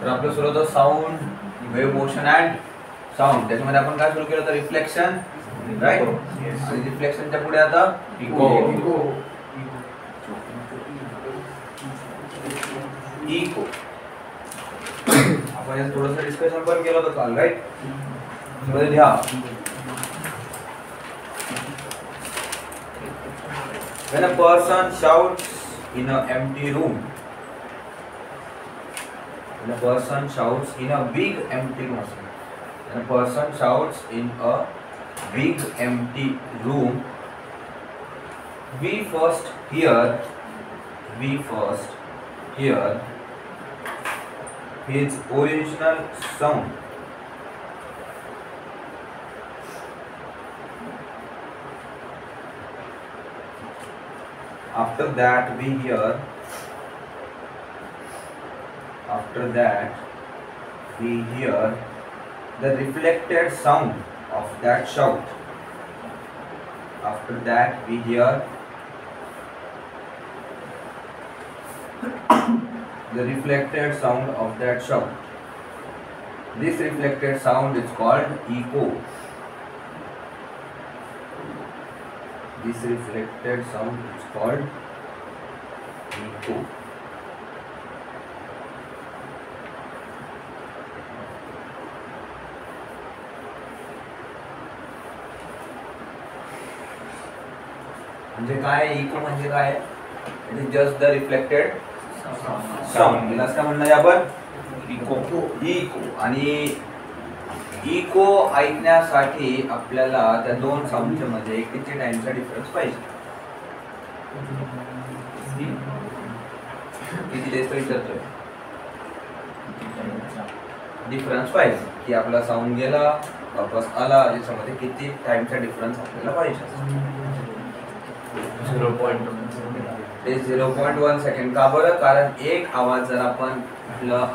तर आपलं सुरू होतं sound, wave motion and sound. त्याच्यामध्ये आपण काय सुरू केलं होतं? Reflection, right. आणि रिफ्लेक्शनच्या पुढे आता इको. इको आपण याचं थोडंसं डिस्कशन पण केलं होतं काल, राईट. मध्ये लिहा. When a person shouts in an empty room, when a person shouts in a big empty room, when a person shouts in a big empty room, we first hear his original sound. After that we hear the reflected sound of that shout. After that we hear the reflected sound of that shout. This reflected sound is called echo. This reflected sound is called echo. म्हणजे काय? Eco म्हणजे काय? It is just the reflected sound. याला काय म्हणणार आपण? Eco. आणि eco ऐकण्यासाठी आपल्याला त्या दोन साऊंडच्या मध्ये किती टाइमचा डिफरन्स पाहिजे? किती जास्त विचारतोय? डिफरन्स पाहिजे की आपला साऊंड गेला वापस आला, याच्यामध्ये किती टाइमचा डिफरन्स आपल्याला पाहिजे? 0.1 सेकंड. का बरं? कारण एक आवाज जर आपण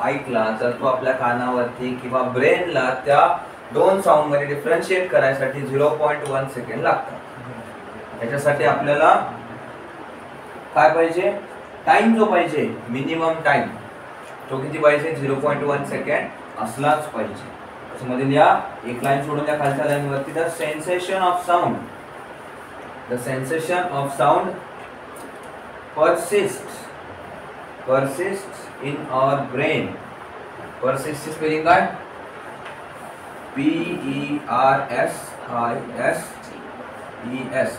ऐकला तर तो आपल्या कानावरती किंवा ब्रेनला त्या दोन साऊंड मध्ये डिफरन्शिएट करायसाठी 0.1 सेकंड लागतात. त्याच्यासाठी आपल्याला काय पाहिजे? टाइम जो पाहिजे, मिनिमम टाइम, तो किती पाहिजे? 0.1 सेकंड असलाच पाहिजे. त्याच्यामध्ये लिहा, एक लाईन सोडून त्या खालच्या लाईन वरती, the sensation of sound persists in our brain. Persist ची स्पेलिंग काय? PERSIST.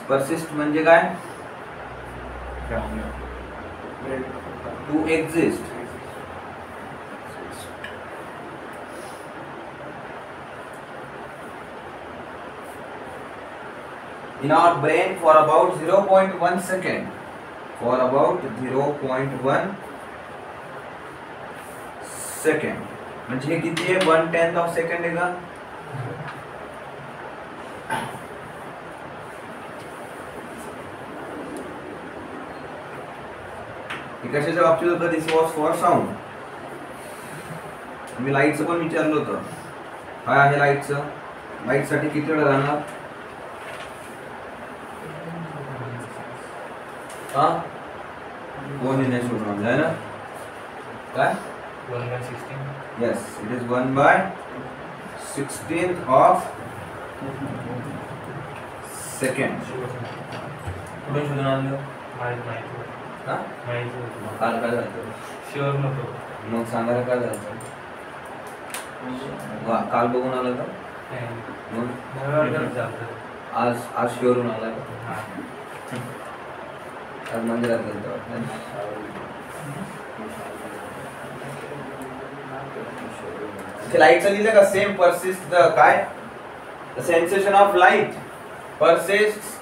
persist म्हणजे काय? to exist. In our brain for about 0.1 second. For about 0.1 second. म्हणजे हे किती आहे? 1/10 ऑफ सेकंड आहे का? कशाच्या बाबतीत होतं? दिस वॉज फॉर साऊंड. मी लाईटचं पण विचारलं होतं. काय आहे लाईटचं? लाईट साठी किती वेळ राहणार? कोण येणे सोडून आहे ना? काय? 1/16. Yes, it is 1/16 of second. कुठून शोधून आणलं? माहिती. हा? माहिती. काल काय झालं? शुअर नव्हतो. मग सांगायला काय झालं? काल बघून आलं का? मग आज शुअरून आला का? आज मंदिरात गेलतो. लाईटचं लिहिलं का? सेम परसिस्ट द काय? The sensation of light persist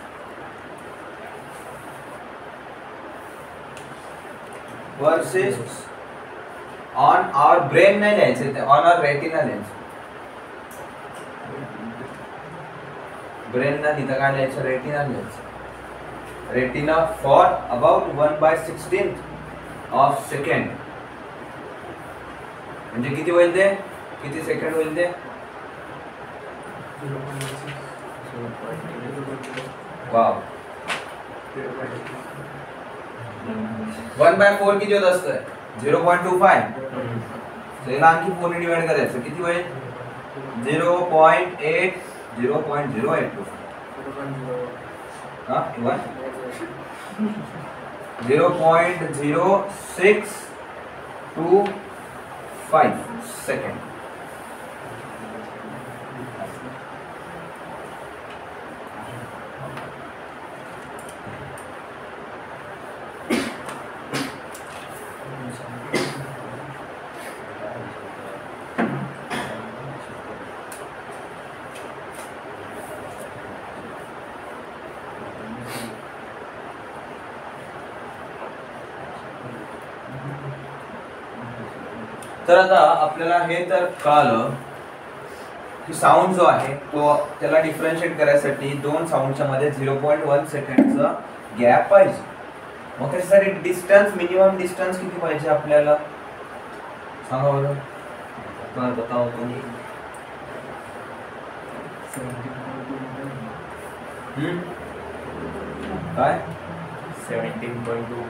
on our brain नाही लिहायचं, ते ऑन आवर रेटिना लिहायचं. ब्रेन ना तिथं काय लिहायचं? रेटिना लिहायचं. Retina for about 1/16 of second. म्हणजे किती होईल ते? किती सेकंड होईल ते? वाव. 1/4 किती होत असतं? 0.25. So याला आणखी 4 ने डिवाइड करायचं किती होईल 0.8 0.082 हा किंवा 0.0625 सेकंड. तर आता आपल्याला हे तर कळालं की साऊंड जो आहे तो त्याला डिफरन्शिएट करायसाठी दोन साऊंडच्या मध्ये 0.1 सेकंडचा गॅप पाहिजे. मग त्याच्यासाठी डिस्टन्स मिनिमम डिस्टन्स किती पाहिजे आपल्याला सांगा बरं. काय बताओ तुम्ही. काय 17.2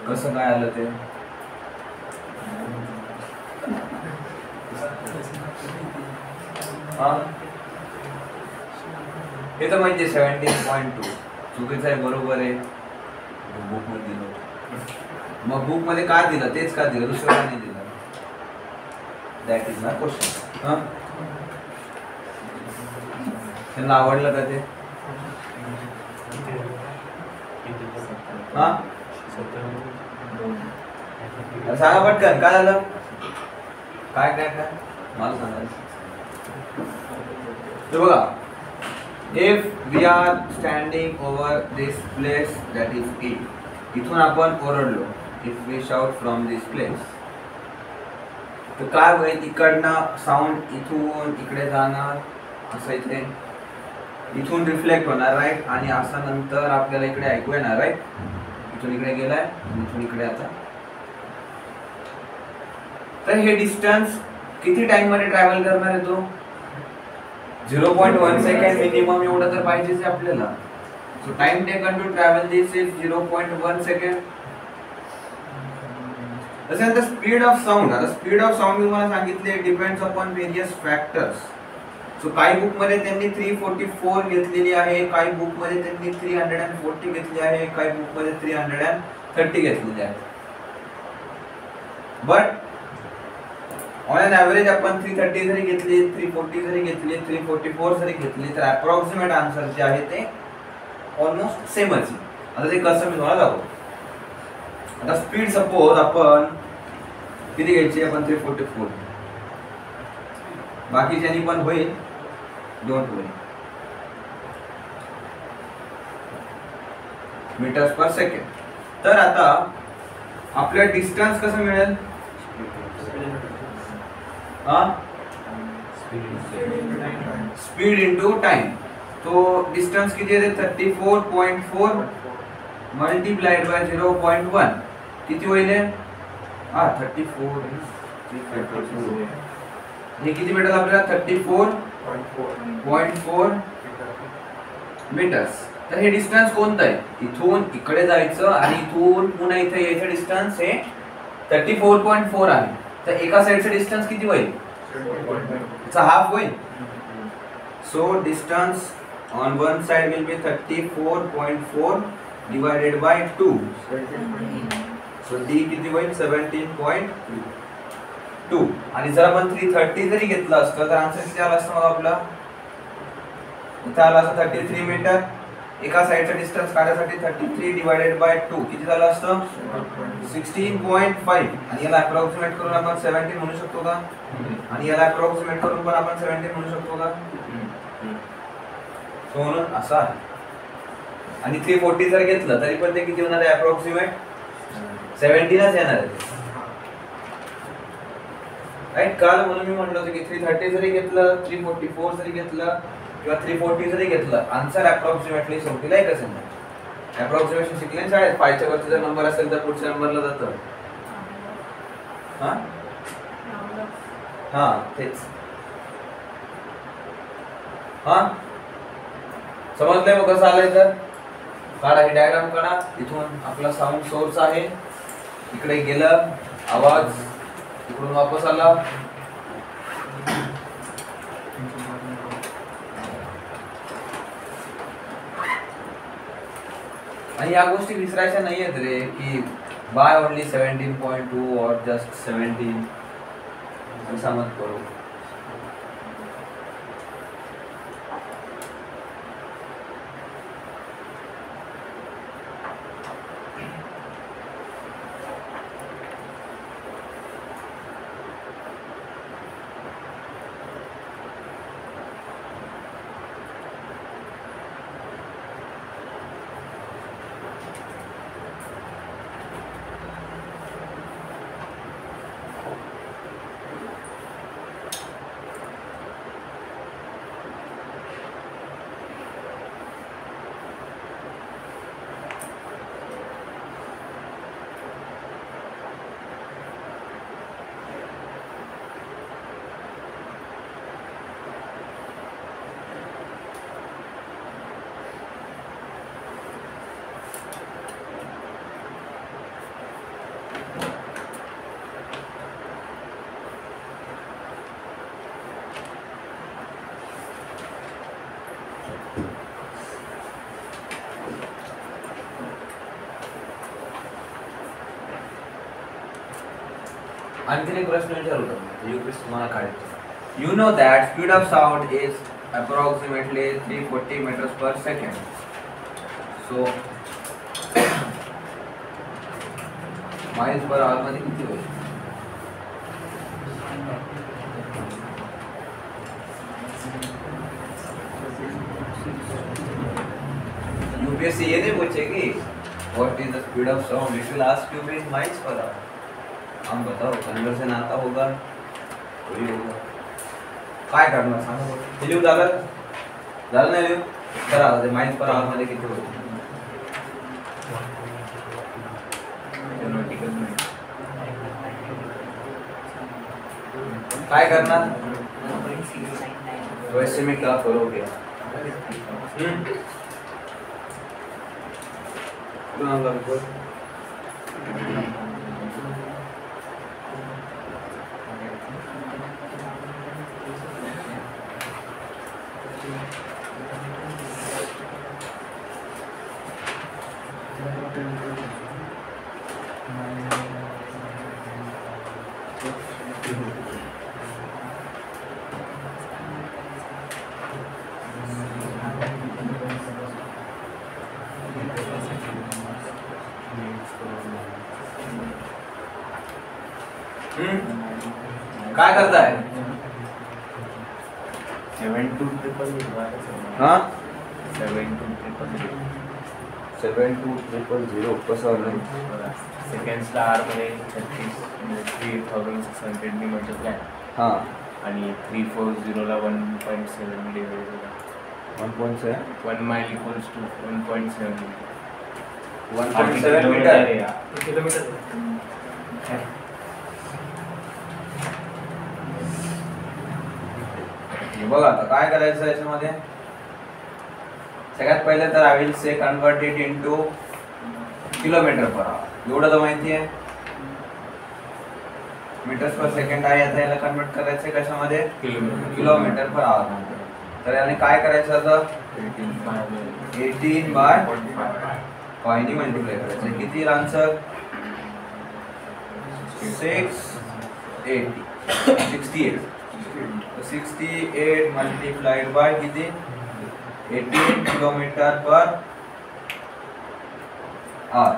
कसं काय आलं ते हे तर म्हणजे 17.2 चुकीचं आहे बरोबर आहे बुक मध्ये दिलं. मग बुक मध्ये का दिलं तेच का दिलं दुसरं का नाही दिलं. That is my question. त्यांना आवडलं का ते सांगा पटकन काय झालं काय काय काय मला सांगायचं. तर बघा if we are standing over this place that is it इथून आपण ओरडलो if we shout from this place तर काय होईल इकडनं साऊंड इथून इकडे जाणार असं इथे इथून रिफ्लेक्ट होणार राईट आणि असं नंतर आपल्याला इकडे ऐकू येणार राईट. इथून इकडे गेलाय आणि इथून इकडे आता. तर हे डिस्टन्स किती टाइम मध्ये ट्रॅव्हल करणार आहे तो 0.1 सेकंड मिनिमम एवढं तर पाहिजेच आहे आपल्याला. So time taken to travel this is 0.1 second. त्याच्यानंतर स्पीड ऑफ साऊंड. आता स्पीड ऑफ साऊंड मी तुम्हाला सांगितले depends upon various factors. So काही बुक मध्ये त्यांनी 344 घेतलेली आहे काही बुक मध्ये त्यांनी 340 घेतली आहे काही बुक मध्ये 330 घेतलेली आहे. बट ऑन एन ॲव्हरेज आपण 330 जरी घेतली 340 जरी घेतली 344 जरी घेतली तर अप्रॉक्सिमेट आन्सर जे आहे ते ऑलमोस्ट सेमच आहे. आता ते कसं मी तुम्हाला दाखवतो. आता स्पीड सपोज आपण किती घ्यायची आपण 344 बाकीच्यांनी पण होईल don't worry metres per second. तर आता आपल्या डिस्टन्स कसं मिळेल स्पीड इंटू टाइम. तो डिस्टन्स किती आहे 34.4 मल्टीप्लाइड बाय 0.1 किती होईल 34 हे किती भेटेल आपल्याला 34.4 मीटर्स. तर हे डिस्टन्स कोणतं आहे इथून इकडे जायचं आणि इथून पुन्हा इथे यायचं डिस्टन्स हे 34.4 आहे. तर एका साइडचं डिस्टन्स किती होईल इट्स हाफ होईल. So distance on one side will be 34.4 divided by 2. So D किती होईल 17.2. आणि जर आपण 330 जरी घेतलं असतं तर आन्सर किती आला असतं मग आपला इथे आला असतं 33 मीटर. एका साइडचं डिस्टन्स काढण्यासाठी 33 डिवाइडेड बाय 2 किती झालं असतं 16.5. आणि याला अप्रॉक्सिमेट करून आपण 17 म्हणू शकतो का आणि याला अप्रॉक्सिमेट करून पण आपण 17 म्हणू शकतो का. सो म्हणून असं आहे. आणि 340 जर घेतलं तरी पण ते किती होणार आहे अप्रॉक्सिमेट 17च येणार आहे राईट. काल म्हणून मी म्हटलं होतं की 330 जरी घेतलं 344 जरी घेतलं किंवा 340 जरी घेतलं आन्सर अप्रॉक्सिमेटली शेवटीला एकच येणार. अप्रॉक्सिमेशन शिकले शाळेत 5 च्या वरती जर नंबर असेल तर पुढच्या नंबरला जातं. हा तेच समजलंय मग कसं आलंय. तर काढा हे डायग्राम काढा. इथून आपला साऊंड सोर्स आहे इकडे गेलं आवाज इकडून वापस आला आणि या गोष्टी विसरायच्या नाही आहेत रे की बाय ओनली 17.2 और जस्ट 17 ऐसा मत करो. आणखीन एक प्रश्न विचारतो यूपीएससी तुम्हाला काढायचा. You know that speed of sound is approximately 340 meters per second. So miles per hour मध्ये किती होईल? यूपीएससी ये नहीं पूछेगी what is the speed of sound, it will ask you in miles per hour. हम बताओ कन्वर्जन आता होगा कोई होगा काय करणार सांगा बरं. लिहू झालं नाही लिहू करा ते माइल्स पर आवर मध्ये किती होईल? काय करणार वैसे में क्या करोगे? काय करताय? 72000 कसं आलं? सेकंड्सला आर मध्ये 36 म्हणजे 3600 नी मल्टिप्लाय हां आणि 340 ला 1.7 डिवाइड होता. 1.7 1 माइल इक्वल्स टू 1.7 1.7 मीटर. किलोमीटर. बघा आता काय करायचं याच्यामध्ये. सगळ्यात पहिले तर I will say convert it into kilometre per hour. एवढं तर माहिती आहे. मीटर्स पर सेकंड आहे आता याला कन्वर्ट करायचं कशामध्ये? किलोमीटर पर आवर मध्ये. तर याने काय करायचं आता 18 बाय 5 नी मल्टिप्लाय करायचं. किती आन्सर? 68. 68 मल्टीप्लाइड बाय किती? 18 kilometre per hour.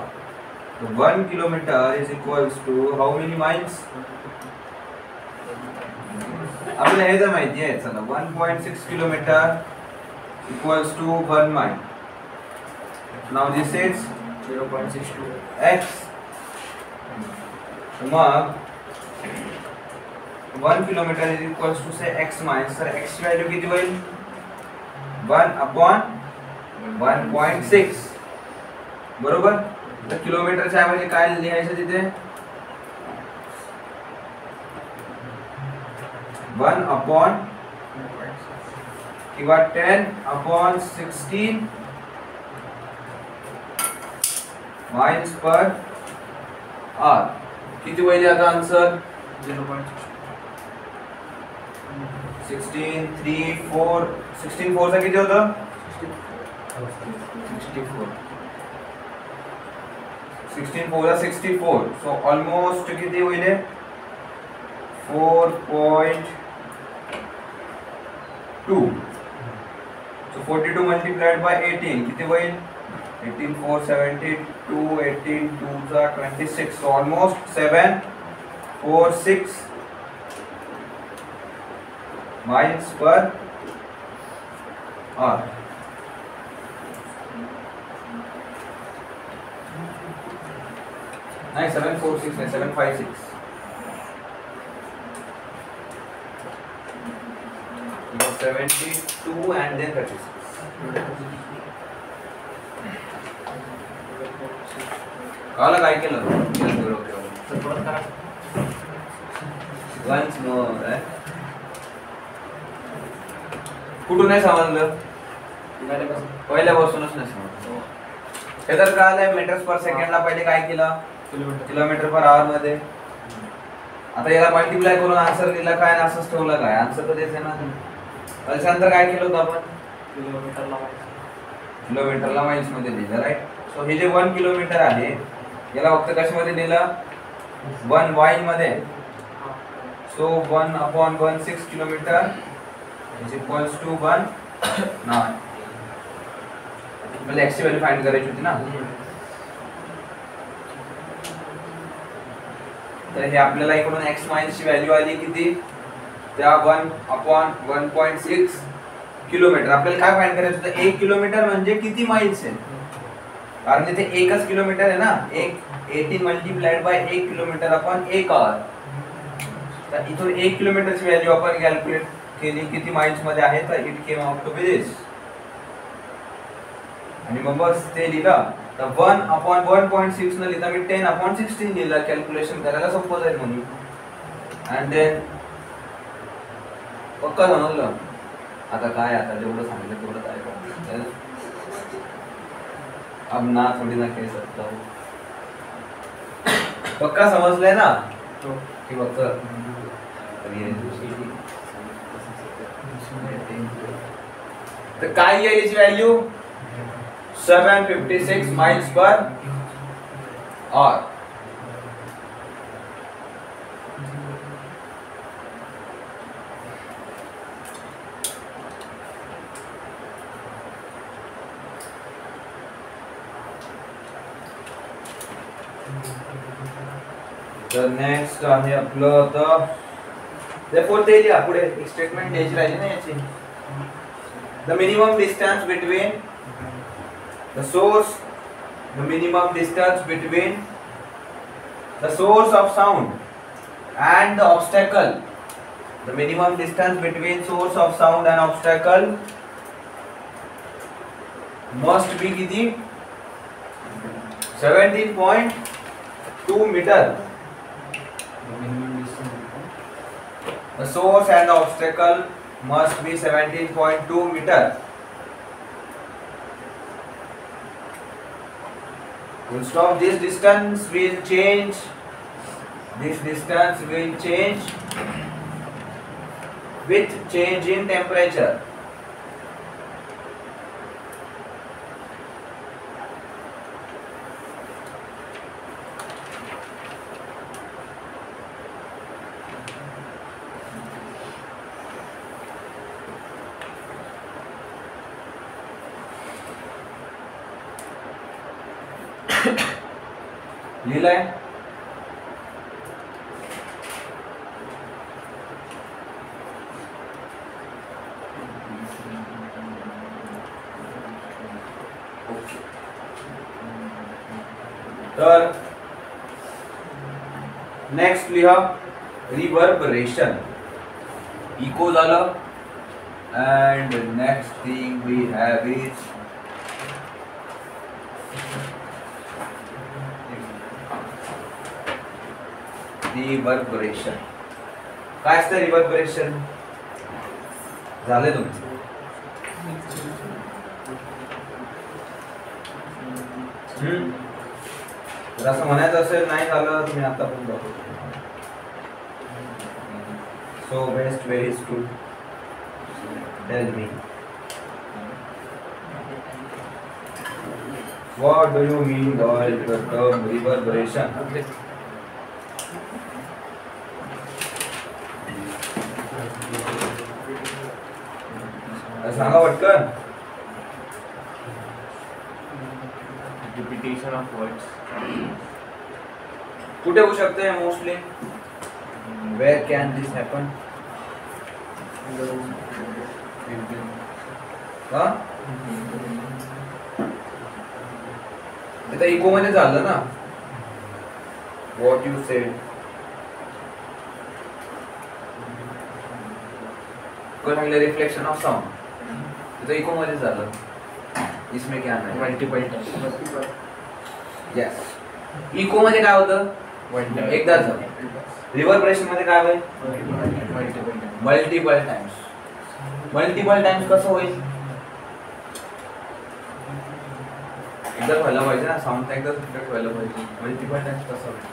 So 1 kilometer is equals to how many miles? आपल्याला हे तर माहिती आहे. चला 1.6 kilometre equals to 1 mile. Now this is 0.62 x. मग 1 kilometer is equals to say x miles. तर x ची व्हॅल्यू किती होईल? 1/1.6 बरोबर. तर किलोमीटरच्या ऐवजी काय लिहायचं तिथे? 1 किंवा 10/16 माइल्स पर आवर. किती होईल आता आन्सर? 16 3 4 16 4 चा किती होतं 64 16 4 ला 64 सो ऑलमोस्ट किती होईल 4.2 सो 42 मल्टिप्लाइड बाय 18 किती होईल 18 4 72 18 2 चा 26 so almost 746 miles per hour. नहीं 746 नहीं 756. You got 72 and then 36. काला काय केलं? Once more, right? कुठून नाही समजलं पहिल्यापासूनच नाही समजलं हे तर कळालंय मीटर्स पर सेकंडला पहिले काय केलं किलोमीटर पर आवर मध्ये आता याला मल्टिप्लाय करून आन्सर दिला काय आणि असंच ठेवलं काय आन्सर तर तेच आहे ना त्याच्यानंतर काय केलं होतं आपण किलोमीटरला माइल्स मध्ये लिहिलं राईट सो हे जे 1 किलोमीटर आहे याला फक्त कशामध्ये लिहिलं 1 माइल मध्ये so 1/16 kilometre is equals to 1 now म्हणजे x ची व्हॅल्यू फाइंड करायची होती ना तर हे आपल्याला इकडून x माइल्स ची व्हॅल्यू आली किती त्या 1/1.6 किलोमीटर आपल्याला काय फाइंड करायचं होतं 1 किलोमीटर म्हणजे किती माइल्स आहे कारण तिथे एकच किलोमीटर आहे ना 18 मल्टिप्लाइड बाय 1 किलोमीटर अपॉन 1 आवर तर इथून 1 किलोमीटरची व्हॅल्यू आपण कॅल्क्युलेट केली किती माइल्स मध्ये आहे तर it came out to be दिस आणि मग बस ते लिहिलं तर 1/1.6 न लिहिता मी 10/16 लिहिलं कॅल्क्युलेशन करायला सोपं जाईल म्हणून अँड देन पक्का समजलं आता काय आता जेवढं सांगितलं तेवढं काय करायचं अब ना थोडी ना कह सकता हूं पक्का समजलंय ना की फक्त तर काय येईल याची व्हॅल्यू 756 माइल्स पर आवर तर नेक्स्ट आहे आपलं आता therefore ते लिहा पुढे एक स्टेटमेंट द्यायची राहिली ना याची the minimum distance between the source of sound and the obstacle the minimum distance between source of sound and obstacle must be किती 17.2 meter the source and the obstacle must be 17.2 meter full stop this distance will change with change in temperature लिहिलंय तर next लिहा reverberation eco झालं and next thing we have is reverberation काय असतं reverberation झाले तुमचं जर असं म्हणायचं असेल नाही झालं तुम्ही आता पण बघू So best way is to tell me. What do you mean by the term reverberation? सांगा पटकन. Repetition of words. कुठे होऊ शकते mostly? Where can this happen? हा? आता इको मध्ये झालं ना. What you said. कोण सांगितलं रिफ्लेक्शन ऑफ साऊंड? इथं इको मध्ये झालं. इसमें क्या नाही. Multiple times. यस. इको मध्ये काय होतं? एकदा झालं. रिव्हर्बरेशन मध्ये काय होईल? Multiple times. मल्टिपल टाइम्स कसं होईल? एकदा व्हायला पाहिजे ना, साऊंड एकदा रिफ्लेक्ट व्हायला पाहिजे. मल्टिपल टाइम्स कसं होईल?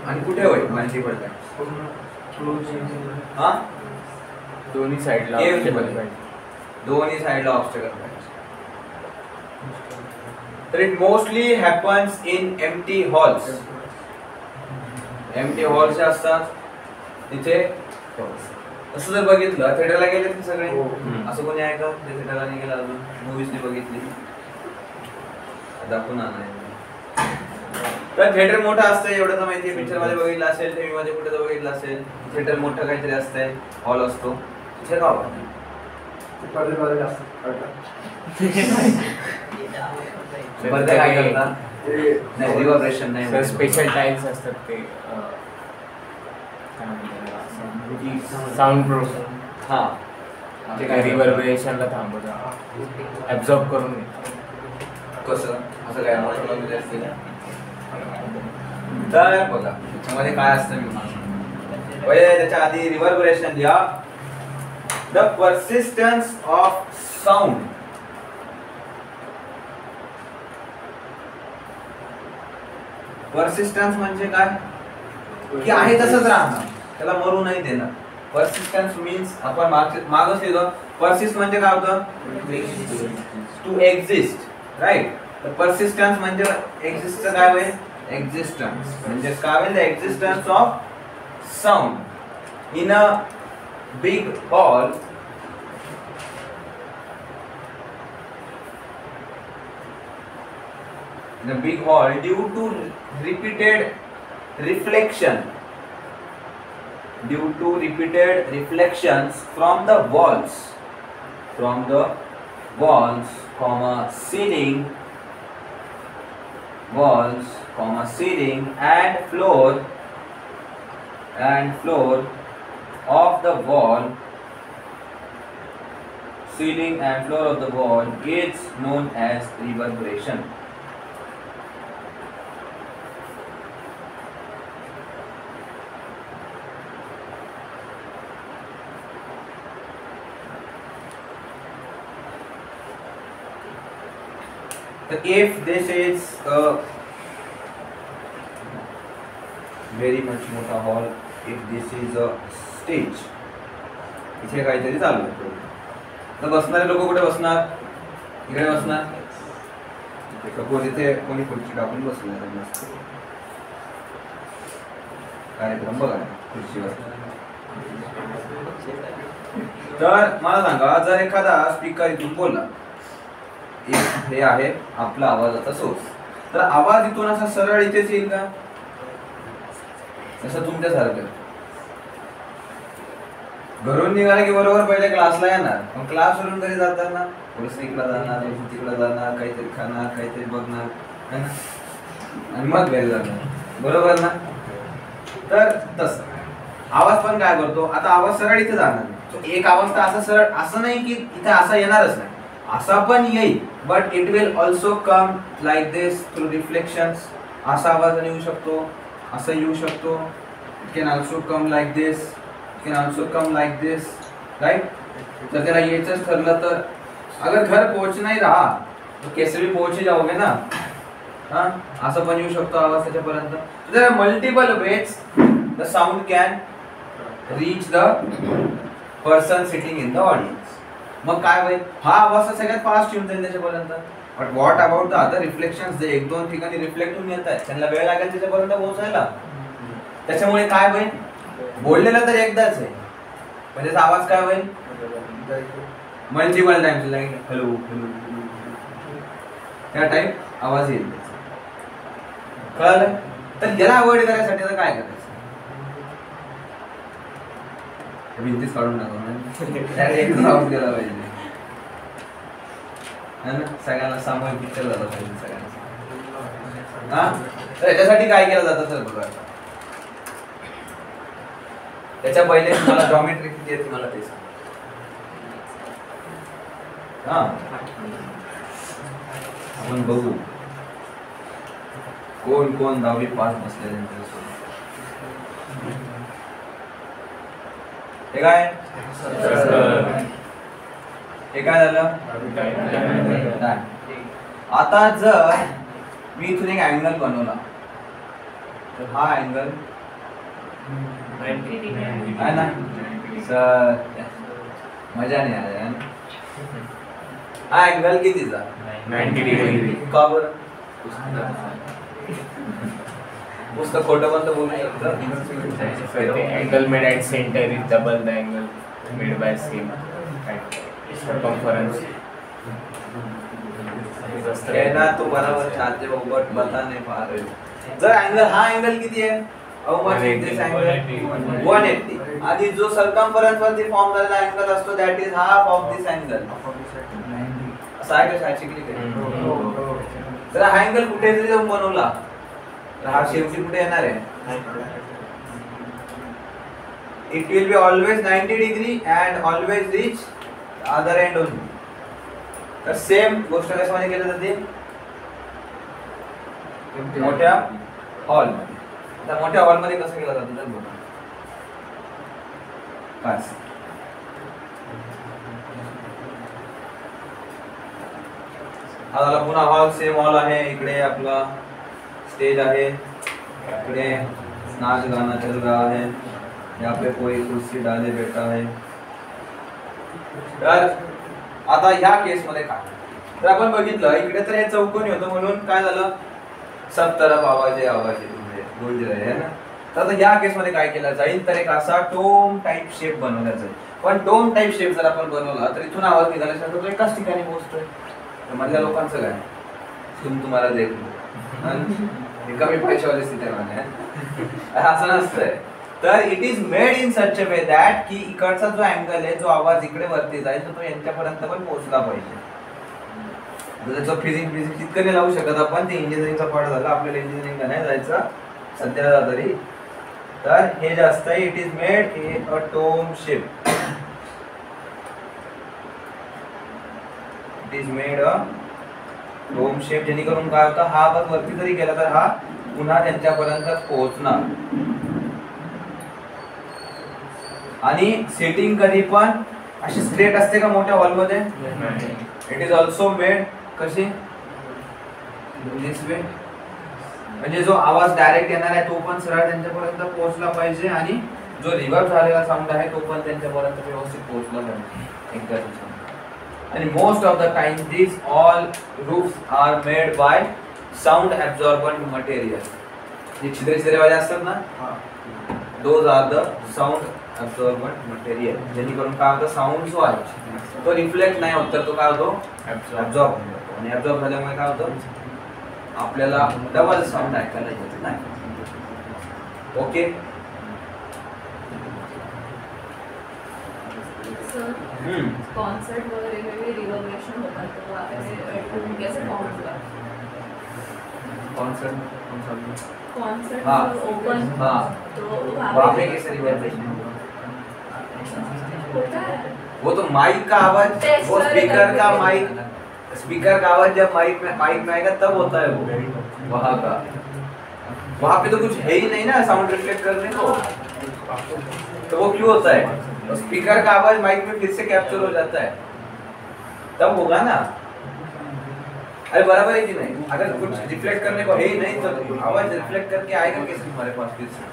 आणि कुठे होईल मल्टिपल टाइम्स? हा? दोन्ही साइडला दोन्ही साइडला ऑब्स्टॅकल पाहिजे. तर it mostly happens in empty halls. Empty halls जे असतात तिथे असं जर बघितलं, थिएटरला गेले की सगळे, असं कोणी आहे का ते थिएटरला नाही गेला अजून? मूवीज नाही बघितली दाखवून आणाय. तर थिएटर मोठं असतं एवढं तर माहिती. पिक्चर मध्ये बघितलं असेल, टीव्ही मध्ये कुठे तर बघितलं असेल. थिएटर मोठं काहीतरी असतंय, हॉल असतो. तिथे का पडदे काय करतात? नाही रिव्हर्बरेशन नाही. स्पेशल टाइल्स असतात ते साऊंड प्रूफ. हा ते काय रिव्हर्बरेशनला थांबवतात, ऍब्झॉर्ब करून घेतात. कसं असं काय मोठं असते ना. तर बघा त्याच्यामध्ये काय असतं मी सांगतो. पहिले त्याच्या आधी रिव्हर्बरेशन लिहा. The persistence of sound. Persistence म्हणजे काय? की आहे तसंच राहणार, त्याला मरू नाही देणार. पर्सिस्टन्स मीन्स आपण मागच लिहितो. पर्सिस्ट म्हणजे काय होतं? To exist, right. तर पर्सिस्टन्स म्हणजे एक्झिस्टचं काय होईल? एक्झिस्टन्स म्हणजे काय होईल? The existence of sound in a big hall. In a big hall due to repeated reflection, due to repeated reflections from the walls, comma ceiling, walls, comma ceiling and floor of the wall, ceiling and floor of the wall is known as reverberation. If this is a very much मोठा hall, if this is a stage, इथे काहीतरी चालू आहे. तर बसणारे लोक कुठे बसणार? इकडे बसणार. सपोज इथे कोणी खुर्ची टाकून बसले मस्त, कार्यक्रम बघा खुर्चीवर. तर मला सांगा, जर एखादा स्पीकर इथून बोलला, हे आहे आपला आवाजाचा सोर्स, तर आवाज इथून असा सरळ इथेच येईल का? जसं तुमच्यासारखं घरून निघाला की बरोबर पहिले क्लासला येणार, मग क्लासवरून घरी जाताना थोडंसं इकडं जाणार, तिकडं जाणार, काहीतरी खाणार, काहीतरी बघणार, है ना, आणि मग घरी जाणार, बरोबर ना? तर तसं आवाज पण काय करतो, आता आवाज सरळ इथे जाणार नाही. एक आवाज तर असा सरळ असं नाही की इथे असा येणारच नाही, असा पण येईल, but it will also come like this through reflections. असा आवाज येऊ शकतो, असं येऊ शकतो. It can also come like this, it can also come like this, right. जर त्याला यायचंच ठरलं तर अगर घर पोहोचना ही रहा तो कैसे भी पहुंच ही जाओगे ना. हाँ, असं पण येऊ शकतो आवाज त्याच्यापर्यंत. there are multiple ways the sound can reach the person sitting in the audience. मग काय होईल, हा आवाज तर सगळ्यात फास्ट येऊन जाईल त्याच्यापर्यंत. But what about the other reflections, जे एक दोन ठिकाणी रिफ्लेक्ट होऊन येत आहेत, त्यांना वेळ लागेल त्याच्यापर्यंत पोहोचायला. त्याच्यामुळे काय होईल, बोललेलं तर एकदाच आहे, पण त्याचा आवाज काय होईल multiple times, like hello hello त्या टाइप आवाज येईल. कळलं? तर याला अवॉइड करायसाठी आता काय करायचं, भिंतीच काढून टाका, एकच आवाज गेला पाहिजे है ना, सगळ्यांना सामूहिक पिक्चर झाला पाहिजे सगळ्यांना. हा, तर याच्यासाठी काय केलं जातं तर बघा, त्याच्या पहिले तुम्हाला जॉमेट्री किती येते मला ते सांग. हा, आपण बघू कोण कोण 10वी पास बसलेले. हे काय झालं. आता जर मी इथून एक अँगल बनवला, तर हा अँगल आहे ना सर, मजा नाही आली. हा अँगल कितीचा 90 डिग्री. का बरं, पुस्तक खोटं पण तर बोलू शकतं. Angle made at center is double the angle made by same at circumference. ना तो बराबर चाहते हो बट बता नहीं पा रहे. जर अँगल हा अँगल किती आहे, how much is this angle 180. आणि जो सर्कम्फरन्स वरती फॉर्म झालेला अँगल असतो that is half of this angle. असं आहे का सायचिकली काय. तर हा अँगल कुठे जरी जाऊन बनवला तर हा शेवटी कुठे येणार आहे, it will be always 90 degree and always reach other end only. तर सेम गोष्ट कशामध्ये केली जाते, मोठ्या हॉल मध्ये. आता मोठ्या हॉल मध्ये कसं केलं जातं तर बघा, बस आता पुन्हा हॉल सेम हॉल आहे, इकडे आपला स्टेज आहे, इकडे नाच गाना चल रहा है, यहाँ पे कोई कुर्सी डाले बैठा है. तर आता ह्या केस मध्ये काय, तर आपण बघितलं इकडे तर हे चौकोनी होतं म्हणून काय झालं, सब तरफ आवाज आहे गूंज रहे है ना. तर आता ह्या केस मध्ये काय केलं जाईल, तर एक असा डोम टाइप शेप बनवला जाईल. पण डोम टाइप शेप जर आपण बनवला तर इथून आवाज निघाल्यानंतर तो एकाच ठिकाणी पोहोचतोय. तर मधल्या लोकांचं काय, तुम्हाला देखील कमी पैशावाली स्थिती आहे असं नसतंय. तर it is made in such a way that की इकडचा जो अँगल आहे, जो आवाज इकडे वरती जाईल तर तो यांच्यापर्यंत पण पोहोचला पाहिजे. त्याचं फिजिक्स इतकं नाही लावू शकत आपण, ते इंजिनिअरिंगचा पार्ट झाला, आपल्याला इंजिनिअरिंगला नाही जायचं सध्या तरी. तर हे जे असतं it is made in a dome shape, it is made a dome shape, जेणेकरून काय होतं, हा आवाज वरती जरी गेला तर हा पुन्हा त्यांच्यापर्यंत पोहोचणार. आणि सेटिंग कधी पण अशी स्ट्रेट असते का मोठ्या हॉल मध्ये, इट इज ऑल्सो मेड कशी दिस वे, म्हणजे जो आवाज डायरेक्ट येणार आहे तो पण सरळ त्यांच्यापर्यंत पोहोचला पाहिजे आणि जो रिव्हर्ब झालेला साऊंड आहे तो पण त्यांच्यापर्यंत व्यवस्थित पोहोचला पाहिजे एकदाच. आणि most of the time these all roofs are made by sound absorbent material. जे छिद्रे असतात ना, those are the sound absorbent material, जेणेकरून काय होतं, साऊंड जो आहे तो रिफ्लेक्ट नाही होत तर तो काय होतो, ऍब्सॉर्ब होतो. आणि ऍब्सॉर्ब झाल्यामुळे काय होतं, आपल्याला डबल साऊंड ऐकायला येत नाही. ओके कॉन्सर्ट वगैरे वेगवेगळे रिव्हर्बरेशन होतात, तर आपल्याला कैसे फॉर्म होगा कॉन्सर्ट ओपन, तो वहाँ पे कैसे रिवर्बरेशन होता है, वो तो माइक का आवाज, वो स्पीकर का माइक, स्पीकर का आवाज जब माइक में आएगा तब होता है वो वहाँ का. वहाँ पे तो कुछ है ही नहीं ना साउंड रिफ्लेक्ट करने को, तो वो क्यों होता है, तो स्पीकर का आवाज माइक में फिर से कैप्चर हो जाता है, तब होगा ना. अरे बराबर है कि नहीं? अगर कुछ रिफ्लेक्ट करने को है ही नहीं तो आवाज रिफ्लेक्ट करके आएगा कैसे हमारे पास फिर से?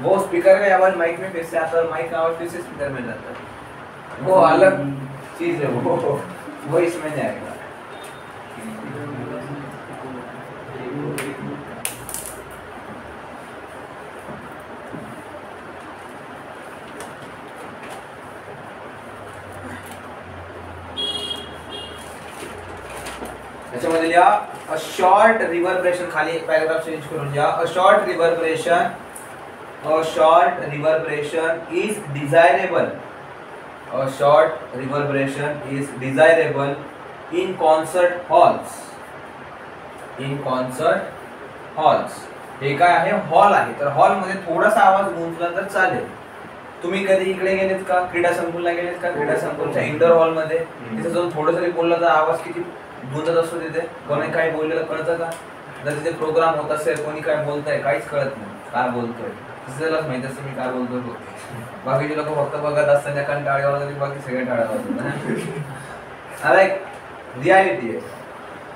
वो स्पीकर का आवाज माइक में फिर से आता है और माइक का आवाज फिर से स्पीकर में जाता है। वो अलग चीज है, वो इसमें नहीं आएगा। त्याच्यामध्ये लिहा अ शॉर्ट रिव्हर्बरेशन, खाली पॅराग्राफ चेंज करून लिहा a short reverberation is desirable, a short reverberation is desirable in concert halls. हे काय आहे? हॉल आहे, तर हॉल मध्ये थोडासा आवाज गुंजला तर चालेल। तुम्ही कधी इकडे गेलेत का? क्रीडा संकुलला गेलेत का? क्रीडा संकुलच्या इंडोर हॉल मध्ये तिथे जाऊन थोडं जरी बोलला तर आवाज किती गुंजत असतो तिथे? कोणी काय बोललेलं कळतं का? जर तिथे प्रोग्राम होत असेल, कोणी काय बोलतंय काहीच कळत नाही, काय बोलतोय तिथेलाच माहित असतं मी काय बोलतोय फक्त। बाकीचे लोक फक्त बघत असतात, त्या कंटाळ्या वाजतात, बाकी सगळे टाळ्या वाजतात। अरे रियालिटी आहे।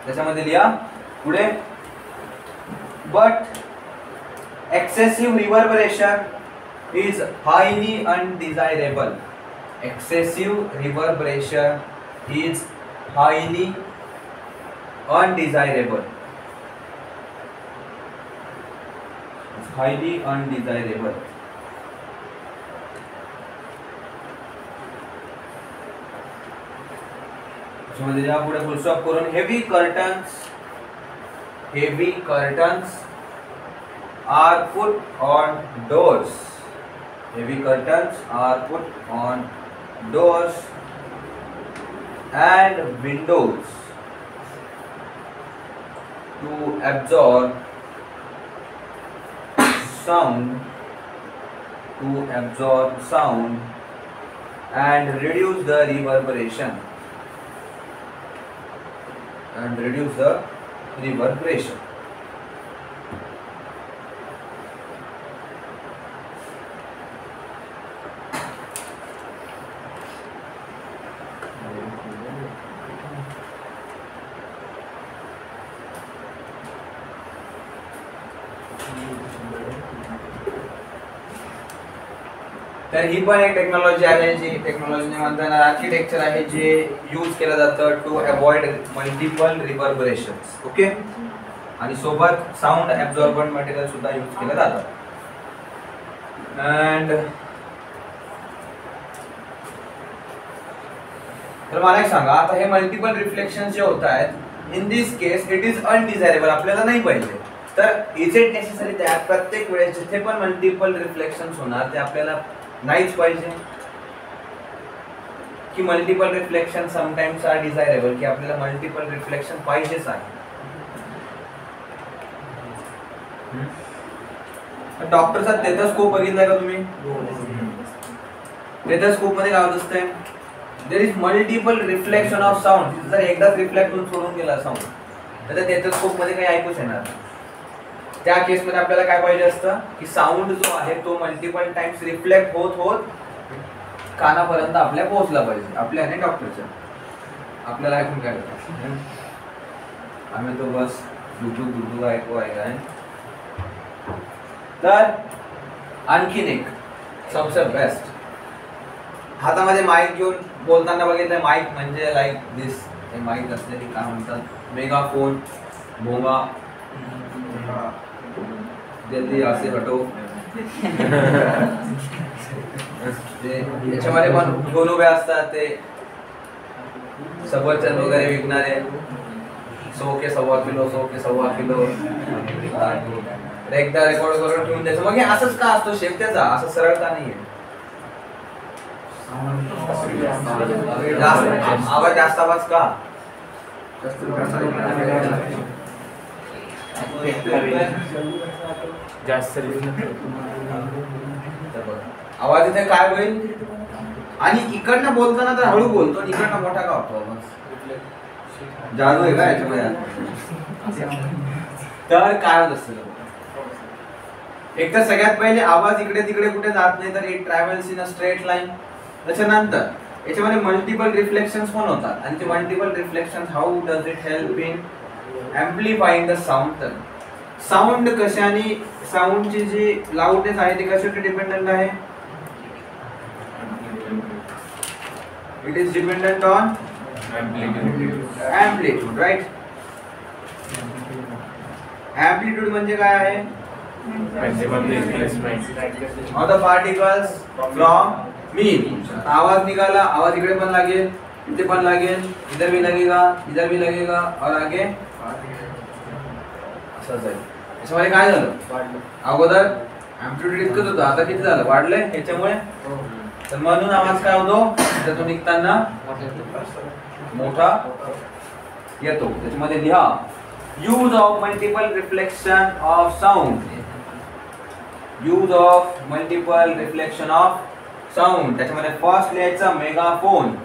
त्याच्यामध्ये लिहा पुढे, but excessive reverberation is highly undesirable. Excessive reverberation is highly undesirable. It's highly undesirable. समझ लिया पुढे फुल स्टॉप करून heavy curtains are put on doors. Heavy curtains are put on doors and windows to absorb sound and reduce the reverberation. तर ही पण एक technology आहे, जी टेक्नॉलॉजीने म्हणताना architecture आहे जे यूज केलं जातं टू अवॉइड मल्टिपल रिव्हर्बरेशन्स. ओके, आणि सोबत साऊंड ॲब्झॉर्बंट मटेरियल सुद्धा यूज केलं जातं. अँड तर मला एक सांगा, आता हे मल्टिपल रिफ्लेक्शन जे होत आहेत in this case it is undesirable, आपल्याला नाही पाहिजे. तर इज इट नेसेसरी दॅट प्रत्येक वेळेस जिथे पण मल्टिपल रिफ्लेक्शन्स होणार ते आपल्याला नाहीच पाहिजे, की multiple reflection sometimes are desirable, की आपल्याला मल्टिपल रिफ्लेक्शन पाहिजेच आहे. डॉक्टरचा टेथोस्कोप बघितलाय का तुम्ही? टेथोस्कोप मध्ये काय होत असते, there is multiple reflection of sound. जर एकदाच रिफ्लेक्ट होऊन सोडून गेला साऊंड तर त्या टेथोस्कोप मध्ये काही ऐकूच येणार नाही. त्या केस मध्ये आपल्याला काय पाहिजे असतं, की साऊंड जो आहे तो मल्टिपल टाइम्स रिफ्लेक्ट होत होत कानापर्यंत आपल्या पोहोचला पाहिजे. आपल्या आणि डॉक्टरच्या आपल्याला ऐकून काय होतं, आम्ही तो बस दुटू ऐकू आहे. तर आणखीन एक सबसे बेस्ट, हातामध्ये माईक घेऊन बोलताना बघितलं. माईक म्हणजे लाईक दिस, हे माईक असलेली काय म्हणतात, मेगाफोन, भोंगा, जल्दी असे हटो. याच्यामध्ये पण दोन उभे असतात, ते सफरचंद वगैरे विकणारे, 100 के 1.25 किलो. एकदा रेकॉर्ड करून ठेवून द्यायचं. मग हे असंच का असतो शेप त्याचा, असं सरळ का नाहीये? आवाज जास्त आवाज का? जास्त आवाज इथे काय होईल, आणि इकडनं बोलताना तर हळू बोलतो, इकडनं मोठा का होतो? जादू आहे का याच्यामध्ये? तर काय होत असतं, एक तर सगळ्यात पहिले आवाज इकडे तिकडे कुठे जात नाही, तर it travels in a straight line. त्याच्यानंतर याच्यामध्ये मल्टिपल रिफ्लेक्शन्स पण होतात, आणि ते multiple reflections how does it help in amplifying the sound तर साऊंड कशाने साऊंडची जी लाऊडनेस आहे ती कशावर डिपेंडंट आहे it is dependent on amplitude right amplitude म्हणजे काय आहे maximum displacement of the particles from mean आवाज निकाला आवाज इकडे पण लागेल इथे पण लागेल इधर भी लगेगा और आगे असं जाईल याच्यामध्ये काय झालं अगोदर amplitude इतकंच होतं आता किती झालं वाढलंय याच्यामुळे तर म्हणून आवाज काय होतो त्यातून निघताना मोठा येतो त्याच्यामध्ये लिहा use of multiple reflection of sound use of multiple reflection of sound त्याच्यामध्ये फर्स्ट लिहायचा मेगाफोन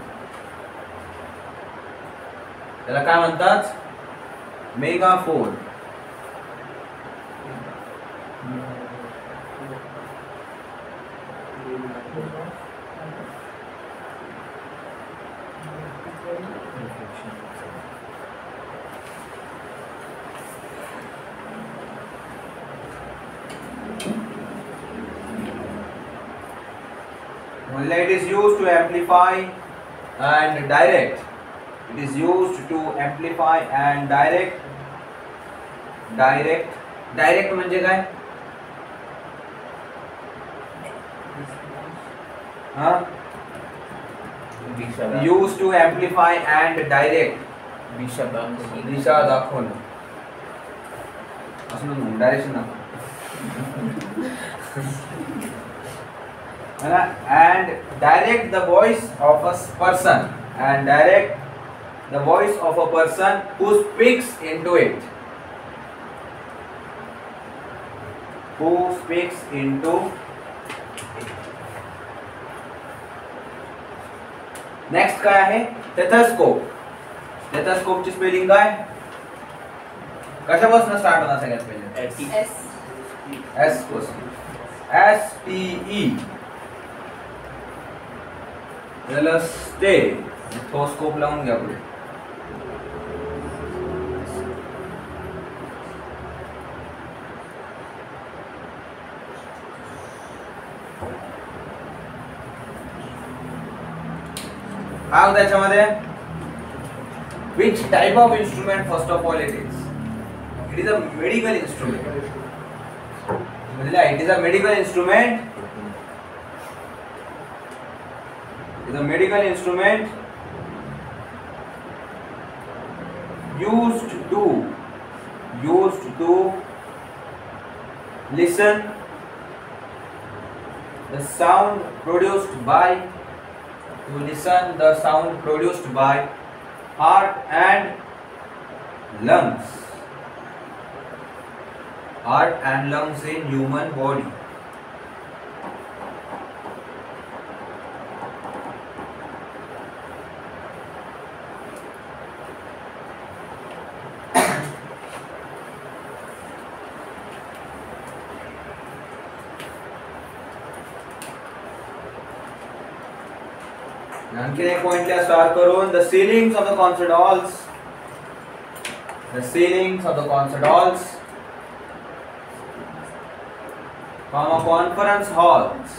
त्याला काय म्हणतात megaphone It is used to amplify and direct. It is used to amplify and direct. Direct म्हणजे काय? Used to amplify and direct. दिशा दाखवणं. असं म्हणून डायरेक्शन दाखवणं. And direct the voice of a person and direct the voice of a person who speaks into it next काय आहे टेथोस्कोप ची spelling काय कशापासून स्टार्ट होणार सगळ्यात पहिले एस पासून STE त्याला स्टे टेथोस्कोप लावून घ्या पुढे हा त्याच्यामध्ये which type of instrument first of all it is a medical instrument it is a medical instrument used to listen the sound produced by heart and lungs in human body. आणखी एक पॉइंटला start करून the ceilings of the concert halls conference halls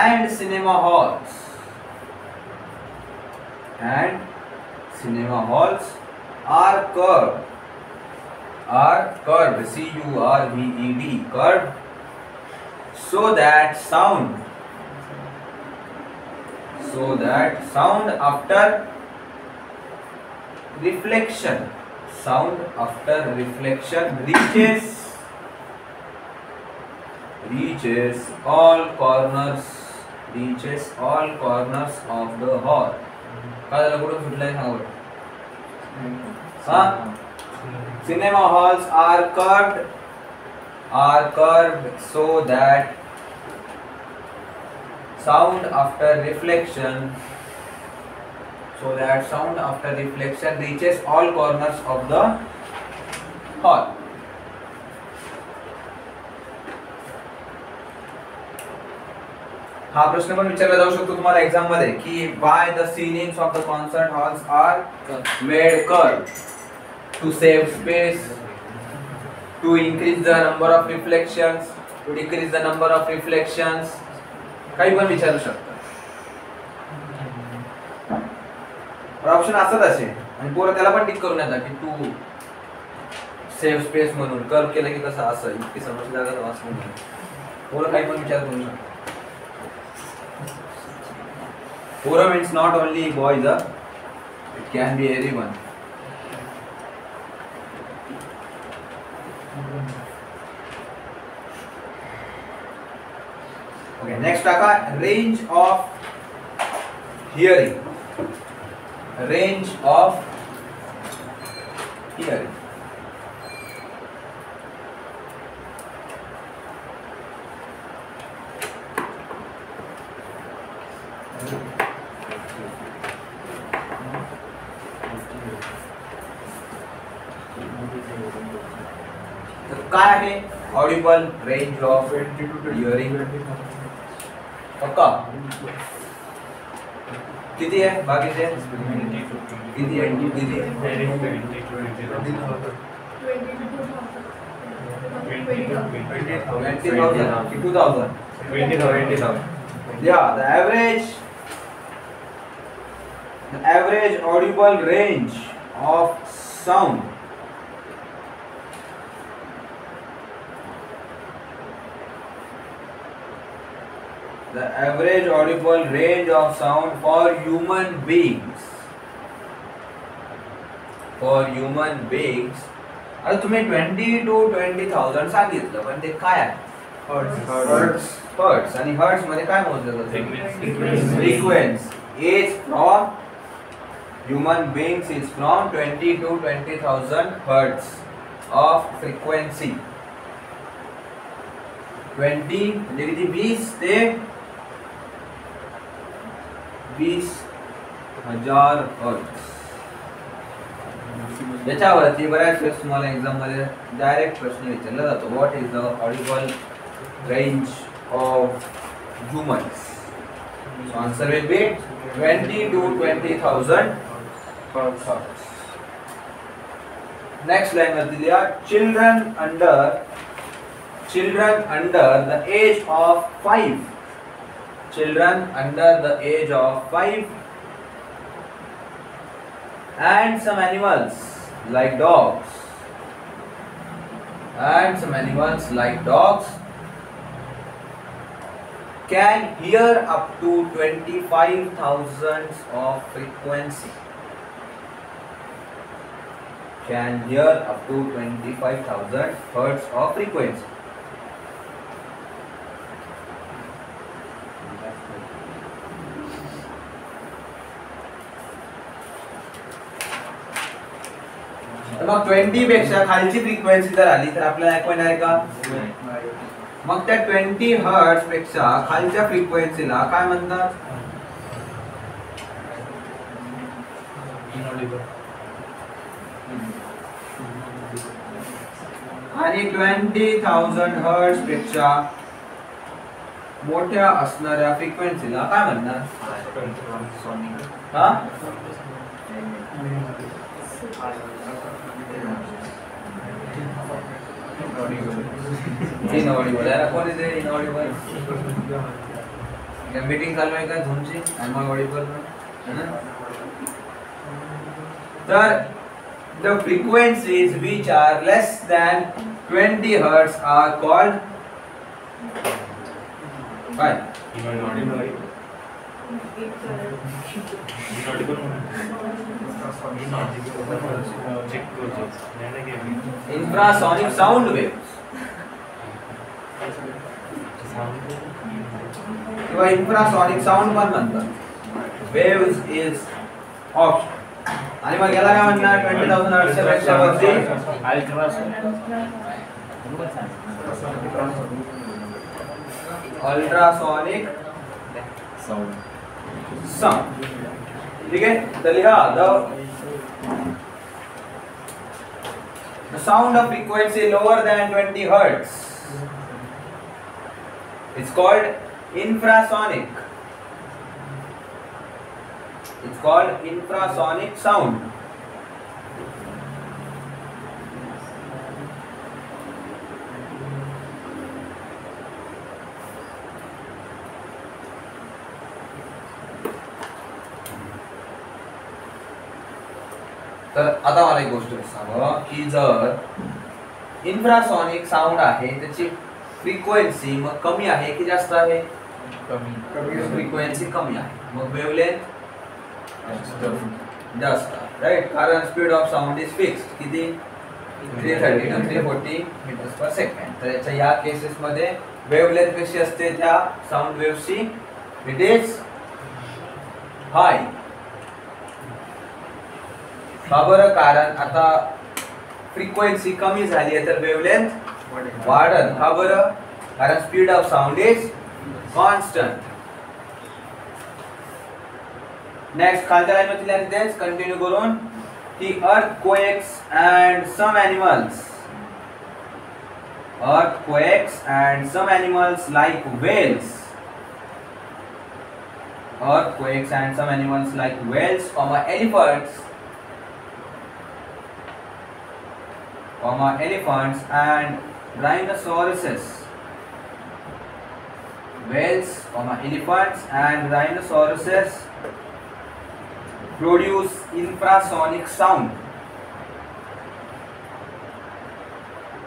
and cinema halls are curved C-U-R-V-E-D curved so that sound after reflection reaches all corners of the hall. काय झालं कुठं सुटलंय सांगा cinema halls are curved so that sound after reflection reaches all corners of the hall. हा प्रश्न पण विचारला जाऊ शकतो तुम्हाला एक्झाम मध्ये की why the ceilings of the concert halls are made curved to save space, to increase the number of reflections, to decrease the number of reflections, काही पण विचारू शकता. ऑप्शन असतात असे आणि पोरं त्याला पण टिक करून येतात की टू सेव्ह स्पेस म्हणून कर्व केलं की कसं असं इतकी समजलं जातं असं म्हणून पोरं काही पण विचार करू शकतात. पोरं means not only boys, it can be everyone. Okay, next टाका range of hearing. Range of hearing. तर काय आहे ऑडिबल रेंज ऑफ हिअरिंग? पक्का किती आहे बाकीचे? किती आहे? किती? 20,000. Yeah, the average audible range of sound for human beings आता तुम्ही 20 to 20,000 सांगितलं पण ते काय आहे? हर्ट्स आणि हर्ट्स मध्ये काय मोजलं जातं? Frequency is from human beings is from 20 to 20,000 hertz of frequency. 20 म्हणजे किती? 20 ते 20,000 हर्ट्स. याच्यावरती बऱ्याच वेळेस तुम्हाला एक्झाम मध्ये डायरेक्ट प्रश्न विचारला जातो, what is the audible range of humans? So answer will be 20 to 20,000 hertz. Next line मध्ये दिली children under the age of 5. Children under the age of 5 and some animals like dogs can hear up to 25,000 of frequency. Can hear up to 25,000 hertz of frequency. तर मग 20 पेक्षा खालची frequency जर आली तर आपल्याला ऐकू येणार आहे का? मग त्या 20 हर्ट्ज पेक्षा खालच्या फ्रिक्वेन्सीला काय म्हणतात? आणि 20,000 हर्ट्ज पेक्षा मोठ्या असणाऱ्या फ्रिक्वेन्सीला काय म्हणणार? हा इनऑडिबल यार कोण आहे ते इनऑडिबल? या मीटिंग चालू आहे का झूमची? एम आय ऑडिबल है ना? तर the frequencies which are less than 20 hertz are called inaudible. Infrasonic sound waves किंवा infrasonic sound पण म्हणतात. Waves is option. आणि मग याला काय म्हणणार? 20,000 हर्ट्ज पेक्षा वरती अल्ट्रासोनिक साउंड. ठीक है, तर लिहा the sound of frequency lower than 20 hertz is called infrasonic. It's called infrasonic sound. तर आता मला एक गोष्ट सांगा की जर इन्फ्रासॉनिक साऊंड आहे त्याची फ्रिक्वेन्सी मग कमी आहे की जास्त आहे? कमी. फ्रिक्वेन्सी कमी आहे मग वेवलेंथ जास्त, राईट? कारण speed of sound is fixed किती? 330 to 340 मीटर्स पर सेकंड. तर याच्या या केसेस मध्ये वेवलेंथ कशी असते त्या साऊंड वेव्हची? It is hi. का बरं? कारण आता फ्रिक्वेन्सी कमी झाली आहे तर वेवलेंथ वाढत. का बरं? कारण speed of sound is constant. Next खालच्या लाईन मध्ये लिहायचं तेच कंटिन्यू करून की earthquakes and some animals like whales elephants and rhinoceroses. Whales, elephants and rhinoceroses produce infrasonic sound.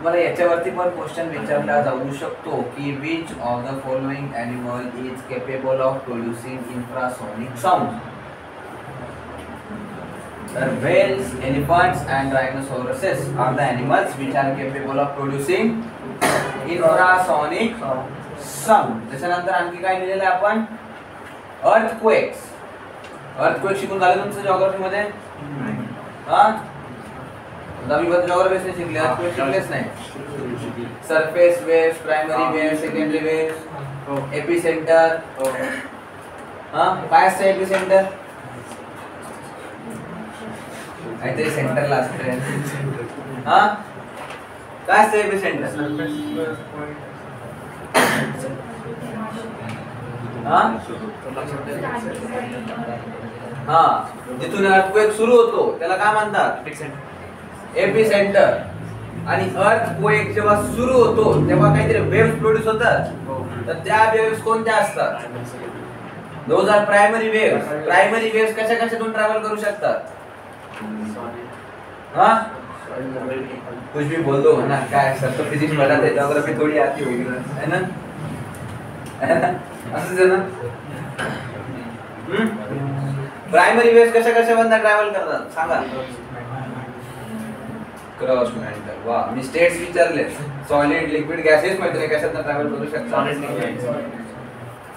मला याच्यावरती पण क्वेश्चन विचारला जाऊ शकतो की which of the following animal is capable of producing infrasonic sound? The whales, elephants and rhinoceroses are the animals which are capable of producing infrasonic sound. त्याच्यानंतर आणखी काय लिहिलेलं आहे आपण? earthquakes. earthquake शिकून झालं तुमचं जिओग्राफी मध्ये? हां, दहावी मध्ये जिओग्राफी शिकले, earthquake शिकलेच नाही. Surface waves, primary waves, secondary waves, epicentre. हां, काय असतं एपिसेंटर? काहीतरी सेंटरला असते. हां, काय असतं एपिसेंटर? जिथून अर्थक्वेक सुरू होतो त्याला काय म्हणतात? एपिसेंटर. आणि अर्थक्वेक जेव्हा सुरू होतो तेव्हा काहीतरी वेव्स प्रोड्यूस होतात. तर त्या वेव्स कोणत्या असतात? Those are primary waves. Primary waves कशा कशातून ट्रॅव्हल करू शकतात? हाँ, कुछ भी बोल दो ना, काय सर तो फिजिक्स पढ़ाते, ज्योग्राफी थोड़ी आती होगी है ना? असंच आहे ना? प्रायमरी वेव्स कशा कशामधून ट्रॅव्हल करतात सांगा? Cross mental. वा, मी स्टेट्स विचारले. सॉलिड, लिक्विड, गॅसेस माहिती नाही कशातून ट्रॅव्हल करू शकतात?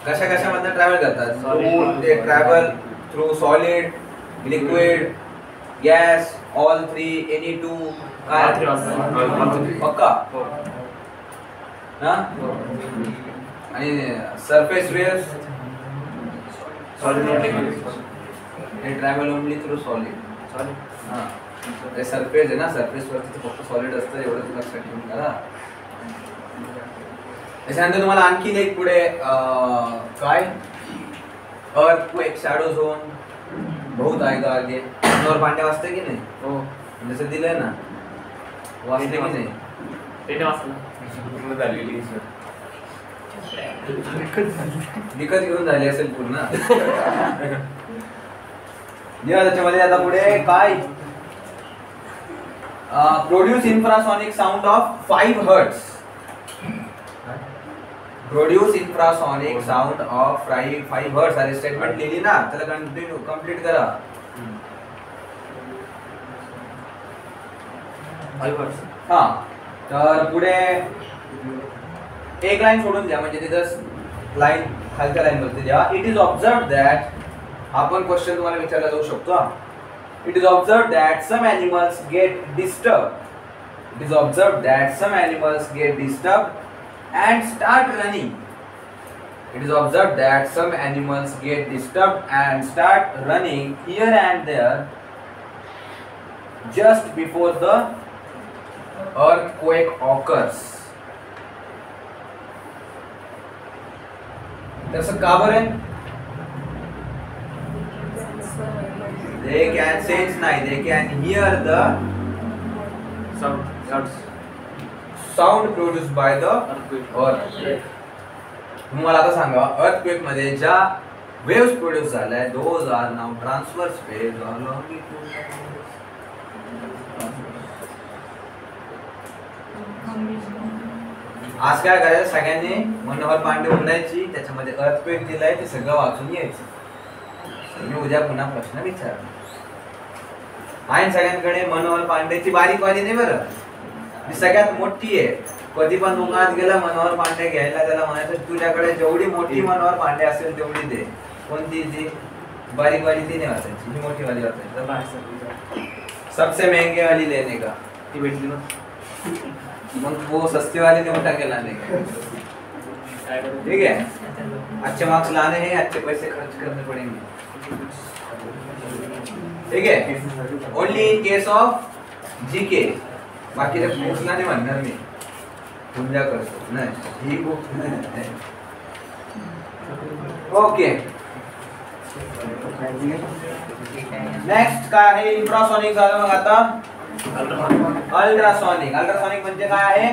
कशा कशामधून ट्रॅव्हल करतात? ते travel through solid, liquid, gas, all three, any two. काय पक्का? हां, आणि सरफेस वेव्स हे ट्रॅव्हल ओनली थ्रू सॉलिड. हां, ते सरफेस आहे ना, सरफेस वरती फक्त सॉलिड असतं एवढंच लक्षात ठेवून करा. त्याच्यानंतर तुम्हाला आणखी एक पुढे काय अर्थक्वेक शॅडो झोन बहुत आएगा आगे. और पांडे वाचते की नाही? हो, जसं दिलंय ना, वाचते की नाही? विकत घेऊन झाली असेल पूर्ण. त्याच्यामध्ये आता पुढे काय? Produce infrasonic sound of 5 hertz. Produce infrasonic sound of 5 hertz. अरे स्टेटमेंट लिहिली ना, त्याला कंटिन्यू कंप्लीट करा. 5 हर्ट्ज. हां, तर पुढे एक लाईन सोडून द्या, म्हणजे तिथं लाईन खालच्या लाईन वरती द्या. इट इज ऑब्झर्व्ड दॅट, आपण क्वेश्चन तुम्हाला विचारला जाऊ शकतो. It is observed that some animals get disturb. It is observed that some animals get disturb and start running. It is observed that some animals get disturbed and start running here and there just before the earthquake occurs. तसं का बरं? They can sense नाही, they can hear the sound produced by the earthquake. तुम्हाला आता सांगा, earthquake मध्ये ज्या waves produce झाल्या, those are now transverse waves or longitudinal. आज काय करायचं, सगळ्यांनी मनोहर पांडे उघडायची, त्याच्यामध्ये earthquake दिलाय ते सगळं वाचून यायचं. मी उद्या पुन्हा प्रश्न विचारणार आहे. सगळ्यांकडे मनोहर पांडेची बारीक वाली नाही बरं, ही सगळ्यात मोठी आहे. कधी पण दुकानात गेला मनोहर पांडे घ्यायला, त्याला म्हणायचं तुझ्याकडे जेवढी मोठी मनोहर पांडे असेल तेवढी दे. कोणती ती बारीक वाली ती नाही वाचायची, ही मोठी वाली वाचायची. सबसे महंगे वाली लेने का ती भेटली ना, मग वो सस्ते वाले ने उठा के लाने का. ठीक है, अच्छे मार्क्स लाने हैं, अच्छे पैसे खर्च करने पड़ेंगे. ठीक है, only in case of GK. बाकी जब पूछना नहीं म्हणणार मी, तुमच्या करतो नाही ही बुक. ओके, नेक्स्ट काय आहे? इंफ्रासोनिक झालं. मग आता अल्ट्रासोनिक. अल्ट्रासोनिक म्हणजे काय आहे?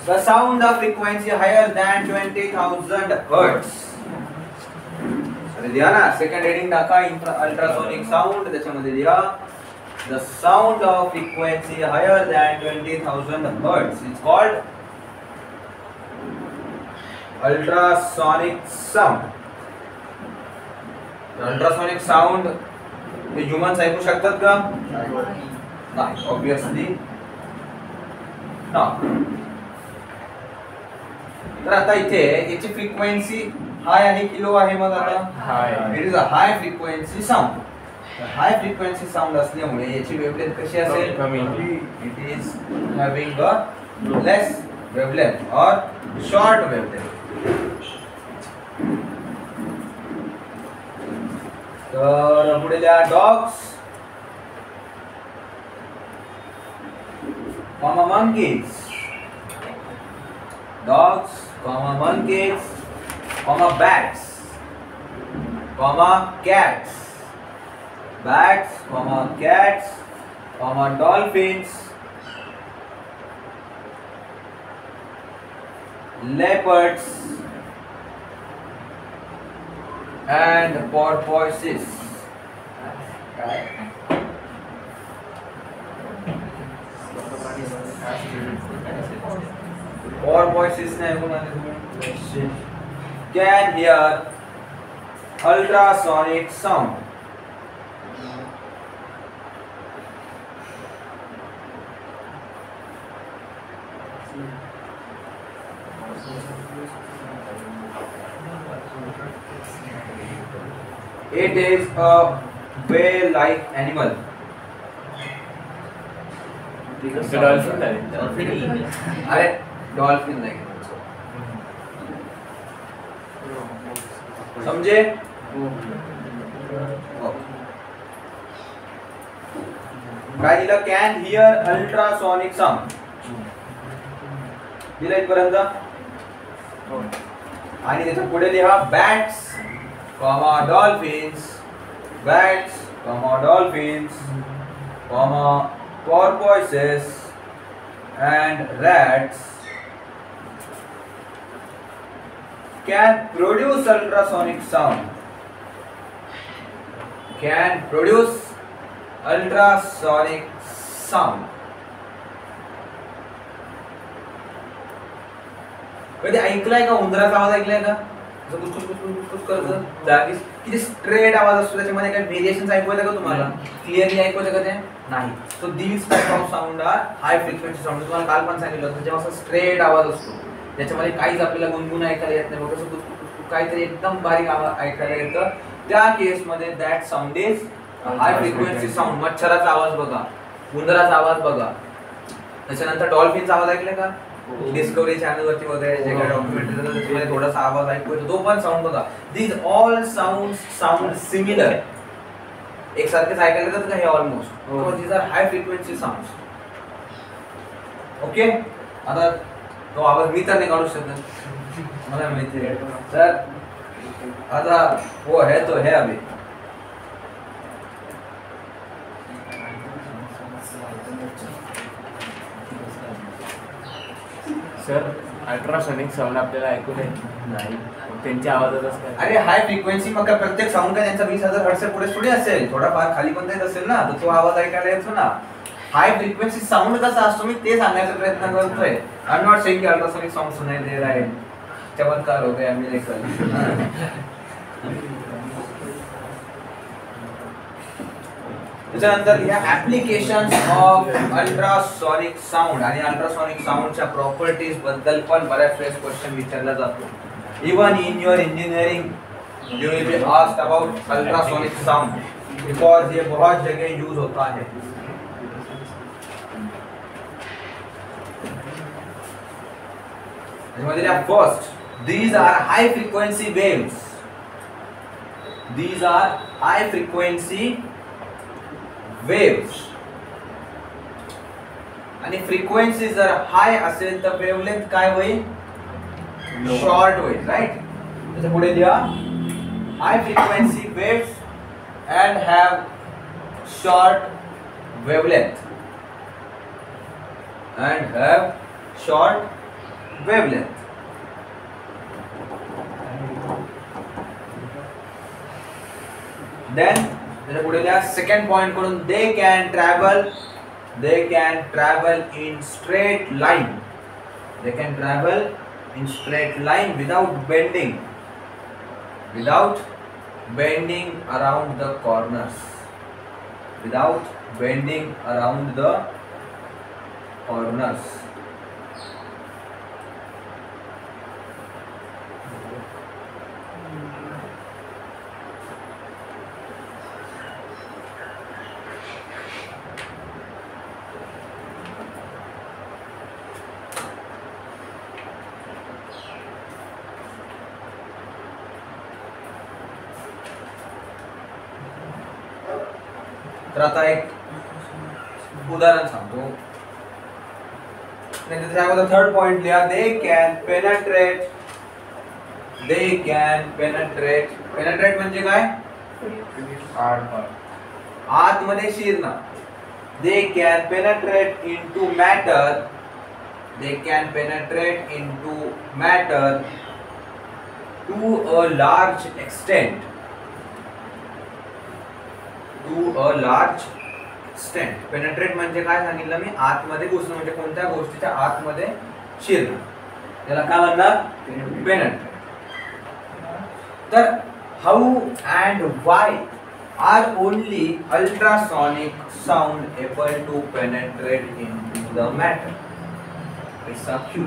The sound of frequency higher than 20,000 hertz. दिया ना, सेकंड हेडिंग टाका अल्ट्रासोनिक साऊंड, त्याच्यामध्ये दिया the sound of frequency higher than 20,000 hertz is called ultrasonic sound. Ultrasonic sound हे ह्यूमन्स ऐकू शकतात का? नाही, ऑब्वियसली तर आता इथे याची फ्रिक्वेन्सी हाय आहे की लो आहे? मग आता high. It is a high frequency sound. High frequency sound असल्यामुळे याची वेवलेंथ कशी असेल? कमी. It is having a less wavelength और शॉर्ट वेवलेंथ. तर पुढे लिहा dogs, comma monkeys, dogs, comma monkeys, comma bats, comma cats, bats, comma cats, comma dolphins, leopards and porpoises. Porpoises can hear ultrasonic sound. It is a whale-like animal. Dolphin आहे. अरे dolphin नाही, समझे? काय दिलं? Can hear ultrasonic sound दिलं इथपर्यंत. आणि त्याच्या पुढे लिहा bats, comma dolphins, bats, comma dolphins, comma porpoises and rats can produce ultrasonic sound. Can produce ultrasonic sound. कधी ऐकलाय का उंदराचा आवाज? ऐकलाय का? कुसकुस करतं जागीच किती स्ट्रेट आवाज असतो, त्याच्यामध्ये काही व्हेरिएशन्स ऐकू येतं का तुम्हाला? क्लिअरली ऐकू येतं का ते? नाही. So these type of sound are high frequency sound. तुम्हाला काल पण सांगितलं होतं, जेव्हा असा स्ट्रेट आवाज असतो त्याच्यामध्ये काहीच आपल्याला गुणगुण ऐकायला येत नाही, बघा काहीतरी एकदम बारीक आवाज ऐकायला येतं, त्या केसमध्ये that sound is high frequency sound. मच्छराचा आवाज बघा, उंदराचा आवाज बघा, त्याच्यानंतर डॉल्फिनचा आवाज ऐकलाय का? डिस्कवरी चॅनल वरती वगैरे जे काही डॉक्युमेंटरी होतं त्याच्यामध्ये थोडासा आवाज ऐकू येतो, तो पण साऊंड बघा. दीज ऑल साऊंड सिमिलर, एकसारखेच ऐकायला येतात का हे? Almost. So these are high frequency sounds. Okay, आता तो आवाज मी तर नाही काढू शकत, मला माहिती आहे. तर आता वो है तो है अभी। सर अल्ट्रासोनिक साऊंड आपल्याला ऐकू नाही त्यांच्या आवाजातच काय? अरे हाय फ्रिक्वेन्सी मग काय प्रत्येक साऊंड का त्यांचा 20,000 हर्ट्झ पुढे थोडी असेल, थोडाफार खाली पण देत असेल ना, तर तो आवाज ऐकायला येतो ना. हाय फ्रिक्वेन्सी साऊंड कसा असतो मी ते सांगण्याचा प्रयत्न करतोय. आय एम नॉट सेइंग की अल्ट्रासोनिक साऊंड सुनाई दे रहा है, चमत्कार हो गया मिरेकल. त्याच्यानंतर या ऍप्लिकेशन्स ऑफ अल्ट्रासोनिक साऊंड आणि अल्ट्रासोनिक साऊंडच्या प्रॉपर्टीज बद्दल पण बऱ्याच वेळेस क्वेश्चन विचारला जातो. Even in your engineering you will be asked about ultrasonic sound because ये बहुत जगह यूज होता है. First, these are high frequency waves. These are high frequency waves. आणि फ्रिक्वेन्सी जर हाय असेल तर वेवलेंथ काय होईल? शॉर्ट होईल, राईट. त्याच्या पुढे लिहा high frequency waves and have short wavelength and have short wavelength. Then त्याच्या पुढे लिहा सेकंड पॉइंट कडून they can travel in straight line. They can travel in straight line without bending around the corners, तर आता एक उदाहरण सांगतो. त्याच्यामध्ये थर्ड पॉइंट लिहा दे कॅन पेनेट्रेट म्हणजे काय? आतमध्ये शिरणं. They can penetrate into matter to a large extent. Penetrate म्हणजे काय सांगितलं मी? आतमध्ये घुसणं, म्हणजे कोणत्या गोष्टीच्या आतमध्ये शिरणं, त्याला काय म्हणणार? पेनेट्रेट. तर how and why are only ultrasonic sound able to penetrate into the matter? It's a Q.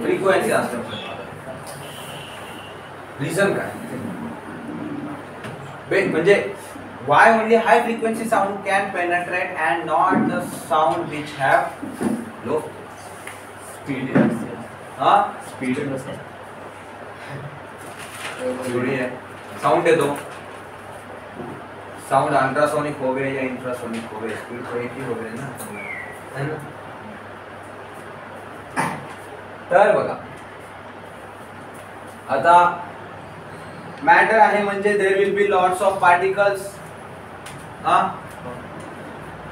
Frequency असतं. रिझन काय? म्हणजे why only high frequency sound can penetrate and not the sound which have low speed जोड़ी है. Sound है तो sound ultrasonic हो गए या इंफ्रासोनिक हो गए, स्पीड तो एक ही हो गए ना, है ना. तर बघा आता मॅटर आहे म्हणजे there will be lots of particles.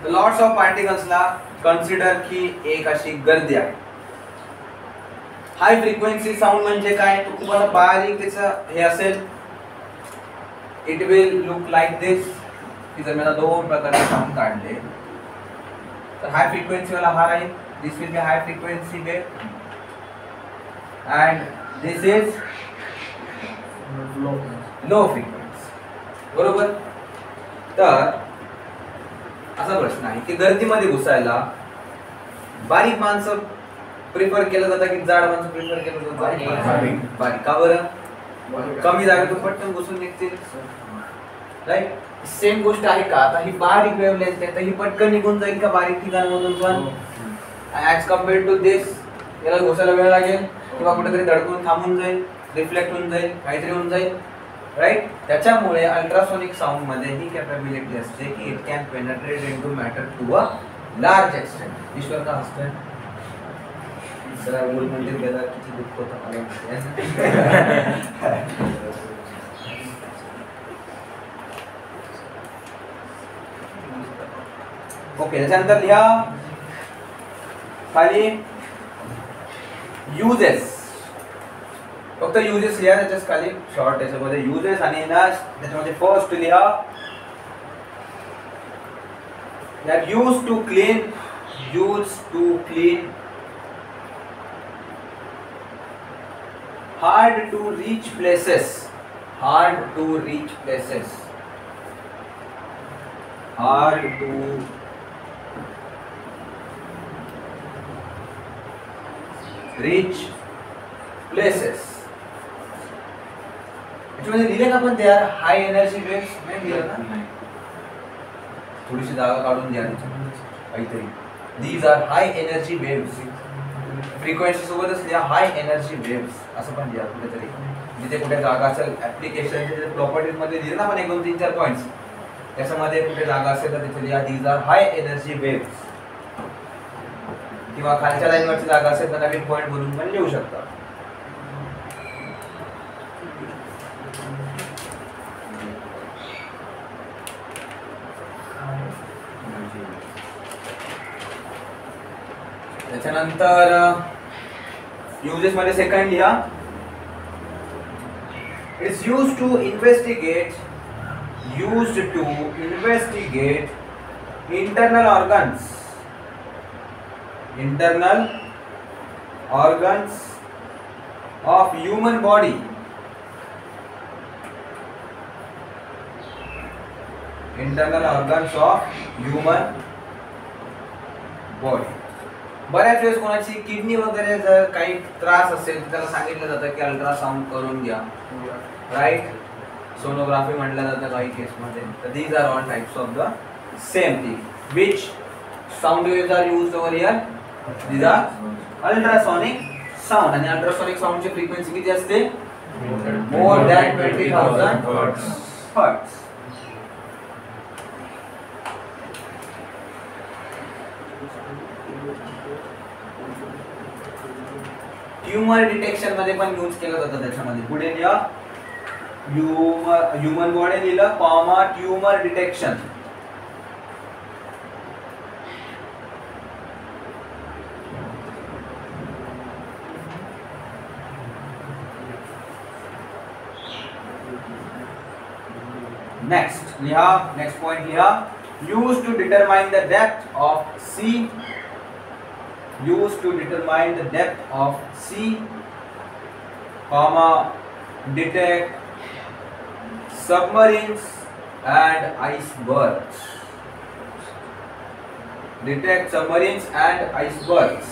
Lots of पार्टिकल्सला कन्सिडर की एक अशी गर्दी आहे. हाय फ्रिक्वेन्सी साऊंड म्हणजे काय? तो तुम्हाला बारीक त्याचं हे असेल, इट विल लुक लाईक दिस. की जर मला दोन प्रकारचे साऊंड काढले तर हाय फ्रिक्वेन्सी वाला हा राहील, this will be high frequency wave and this is low frequency. बरोबर. तर असा प्रश्न आहे की गर्दीमध्ये घुसायला बारीक माणसं प्रिफर केलं जातं की जाड माणसं प्रिफर केलं जातं? बारीक. का बरं? कमी जागेतून पटकन घुसून निघतील, राईट. सेम गोष्ट आहे का? आता ही बारीक वेवलेंथ आहे तर ही पटकन निघून जाईल का बारीक ठिकाणामधून पण? ॲज कम्पेअर्ड टू दिस याला घुसायला वेळ लागेल किंवा कुठेतरी धडकून थांबून जाईल, रिफ्लेक्ट होऊन जाईल, काहीतरी होऊन जाईल, राईट. त्याच्यामुळे अल्ट्रासोनिक साऊंड मध्ये ही कॅपॅबिलिटी असते की it can penetrate into matter to a large extent. Ishwar का हसतोय? जरा बोल म्हणजे गेला किती दुःख होतं मला माहिती. ओके, त्याच्यानंतर लिहा खाली युजेस. फक्त युजेस लिहा त्याच्याच खाली शॉर्ट त्याच्यामध्ये युजेस आणि ना त्याच्यामध्ये फर्स्ट लिहा that used to clean hard to reach places. Hard to reach places. याच्यामध्ये लिहिले का पण ते यार हाय एनर्जी वेव्स नाही लिहिलं ना. थोडीशी जागा काढून द्या काहीतरी. These are high energy waves. Frequency सोबतच लिहा हाय एनर्जी वेव्स असं पण लिहा कुठेतरी. जिथे कुठे जागा असेल ऍप्लिकेशन प्रॉपर्टीज मध्ये दिले ना आपण 1 2 3 4 पॉइंट्स त्याच्यामध्ये कुठे जागा असेल तर तिथे लिहा these are high energy waves. किंवा खालच्या लाईनवरची जागा असेल तर नवीन पॉइंट बनवून पण लिहू शकता. त्याच्यानंतर युजेस मध्ये सेकंड लिहा it's used to investigate internal organs of human body. Internal organs of human body. बऱ्याच वेळेस कोणाची किडनी वगैरे जर काही त्रास असेल तर त्याला सांगितलं जातं की अल्ट्रासाउंड करून घ्या. राईट. सोनोग्राफी म्हटलं जातं काही केसमध्ये. तर these are all types of the same thing. Which sound waves are used over here? These are ultrasonic sound. आणि अल्ट्रासॉनिक साऊंडची फ्रिक्वेन्सी किती असते? More than 20,000 hertz. Tumour detection मध्ये पण यूज केलं जातं त्याच्यामध्ये. पुढे लिहा ह्यूमन बॉडी लिहिलं कॉमा ट्यूमर डिटेक्शन. नेक्स्ट लिहा नेक्स्ट पॉइंट लिहा used to determine the depth of sea. Used to determine the depth of sea, comma detect submarines and icebergs. Detect submarines and icebergs.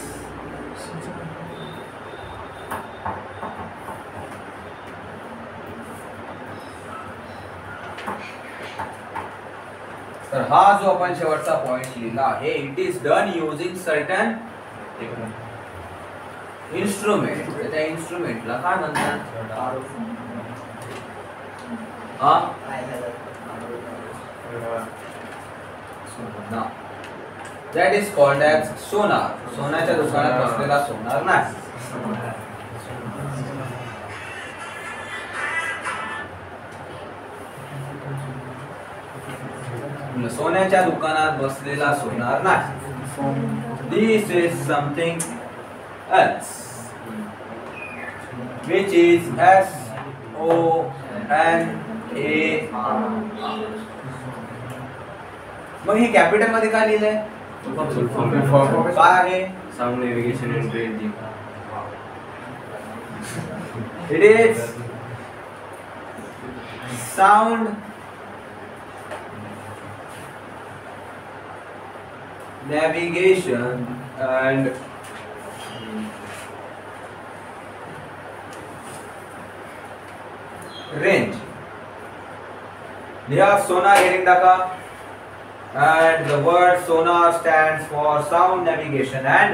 तर हा जो आपण शेवटचा point लिहिला आहे it is done using certain instrument. त्या इन्स्ट्रुमेंटला काय म्हणतात? दॅट इज कॉल्ड ॲज सोनार. सोन्याच्या दुकानात बसलेला सोनार नाही. सोन्याच्या दुकानात बसलेला सोनार नाही. This is something else, which is SONAR. मग हे कॅपिटल मध्ये काय लिहिलंय? काय आहे? Sound navigation and ranging. It is sound navigation and range. लिहा sonar heading टाका and the word sonar stands for sound navigation and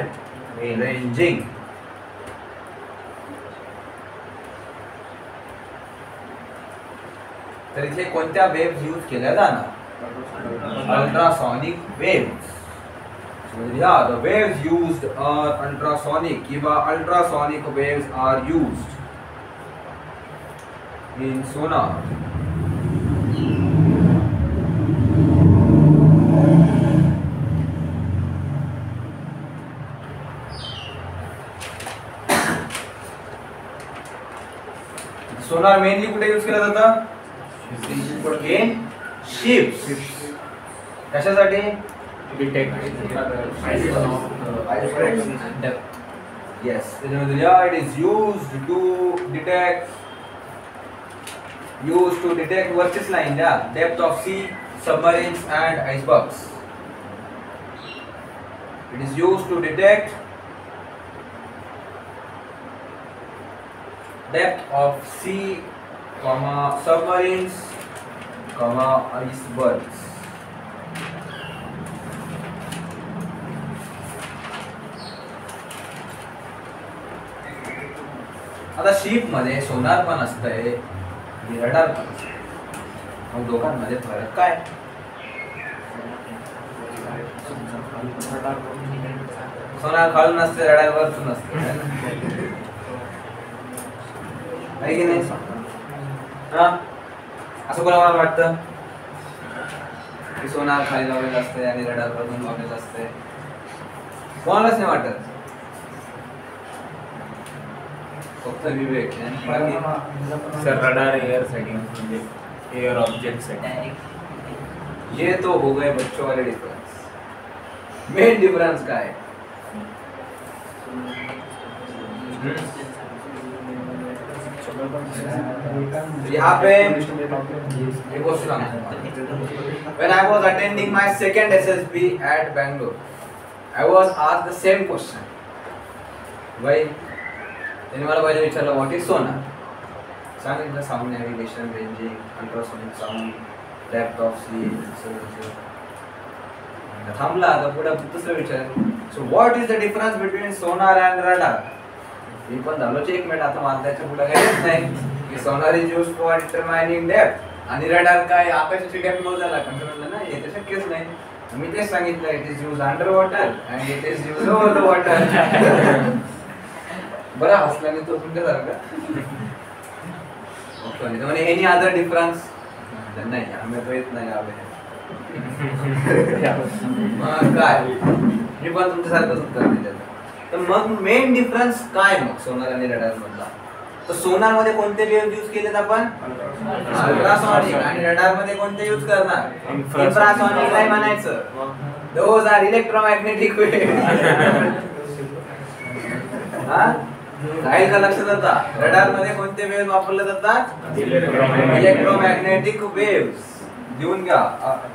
ranging. तर इथे कोणत्या वेव्स यूज केल्या जाणार? Ultrasonic waves. Yeah, the waves used are ultrasonic. किंवा ultrasonic waves are used in sonar. Sonar mainly कुठे use केला जातं? In ships. कशासाठी? Detect Yes, yeah, it is used to detect versus line, yeah, depth of sea, submarines and icebergs. It is used to detect depth of sea, submarines, icebergs. आता ship मध्ये सोनार पण असतंय, radar पण असतंय. मग दोघांमध्ये फरक काय? सोनार खालून असते, रडार वरतून असते. आहे की नाही? हा, असं कोणाला वाटतं की सोनार खाली लावलेलं असते आणि रडार वरतून लावलेलं असते? कोणालाच नाही वाटत. फक्त विवेक. सर रडार एयर साठी म्हणजे एयर ऑब्जेक्ट साठी. ये तो हो गए बच्चों वाले डिफरेंस. मेन डिफरेंस काय? यहाँ पे एक क्वेश्चन आता है. When I was attending my second SSB at Bangalore, I was asked the same question. Why? त्यांनी मला पहिले विचारलं व्हॉट इज सोनार. सांगितलं sound navigation, ranging, ultrasonic sound, depth of sea. थांबला. आता पुढे दुसरं विचार. So what is the difference between sonar and radar? मी पण झालो चेकमेट. आता मला त्याच्या पुढे काहीच नाही की sonar is used for determining depth आणि रडार काय आकाशाची डेप्थ मोजायला. कंट्रोलला नाही, हे तर शक्यच नाही. मी तेच सांगितलं it is use under water and it is use over the water. बरा हसला मी तो तुमच्यासारखा. म्हणजे एनी अदर डिफरन्स नाही. आम्ही प्रयत्न नाही आवे. मग काय, मी पण तुमच्यासारखंच उत्तर दिलं. तर मग मेन डिफरन्स काय मग सोनार आणि रडार मधला? तर सोनार मध्ये कोणते वेव्ह यूज केलेत आपण? अल्ट्रासॉनिक. आणि रडार मध्ये कोणते यूज करणार? इन्फ्रासॉनिक. नाही म्हणायचं, दोज आर इलेक्ट्रोमॅग्नेटिक वेव्ह. हा, राहील का लक्षात? आता रडार मध्ये कोणते वेव्ह वापरले जातात? Electromagnetic waves. देऊन घ्या.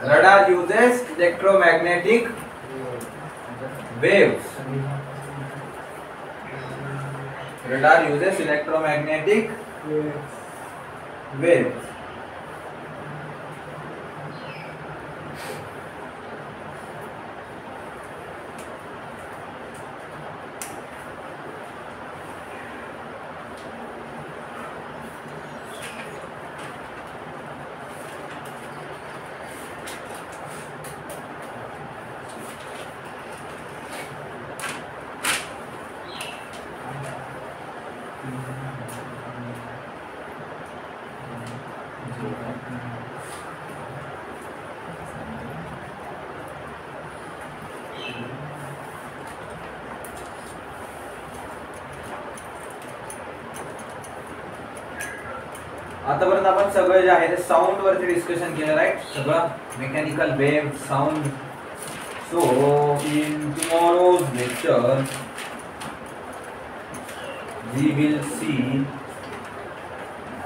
Radar uses electromagnetic waves. Radar uses electromagnetic waves. आतापर्यंत आपण सगळं जे आहे ते साऊंड वरती डिस्कशन केलं, राईट? सगळं mechanical wave, sound. So in tomorrow's lecture we will see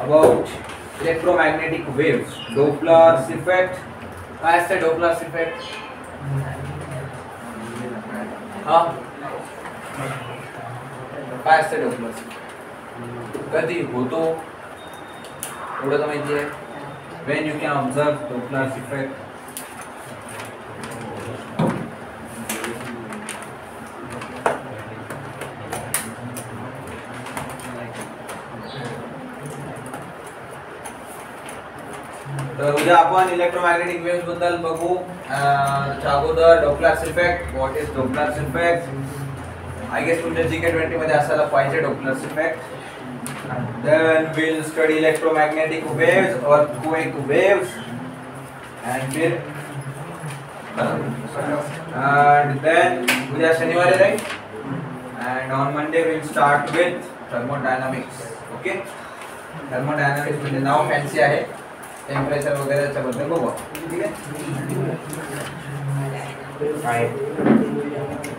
about electromagnetic waves. Doppler's effect. काय असते Doppler's effect? हा, काय असते Doppler's? कधी होतो एवढं तर माहिती आहे. when you can observe Doppler's effect. तर उद्या आपण इलेक्ट्रोमॅग्नेटिक वेव्स बद्दल बघू त्याच्या अगोदर Doppler's effect. What is Doppler's effect? I guess तुमच्या GK20 मध्ये असायला पाहिजे Doppler's effect. Then we'll study electromagnetic waves, earthquake waves, and then उद्या शनिवार आहे, and on Monday we'll start with thermodynamics. Okay, thermodynamics म्हणजे नाव फॅन्सी आहे, टेम्परेचर वगैरे त्याच्याबद्दल बघू. ठीक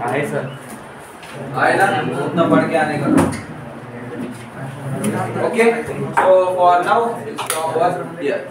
आहे सर. आहे ना, उतना पढ़ के आने का. Okay, so for now it's over here.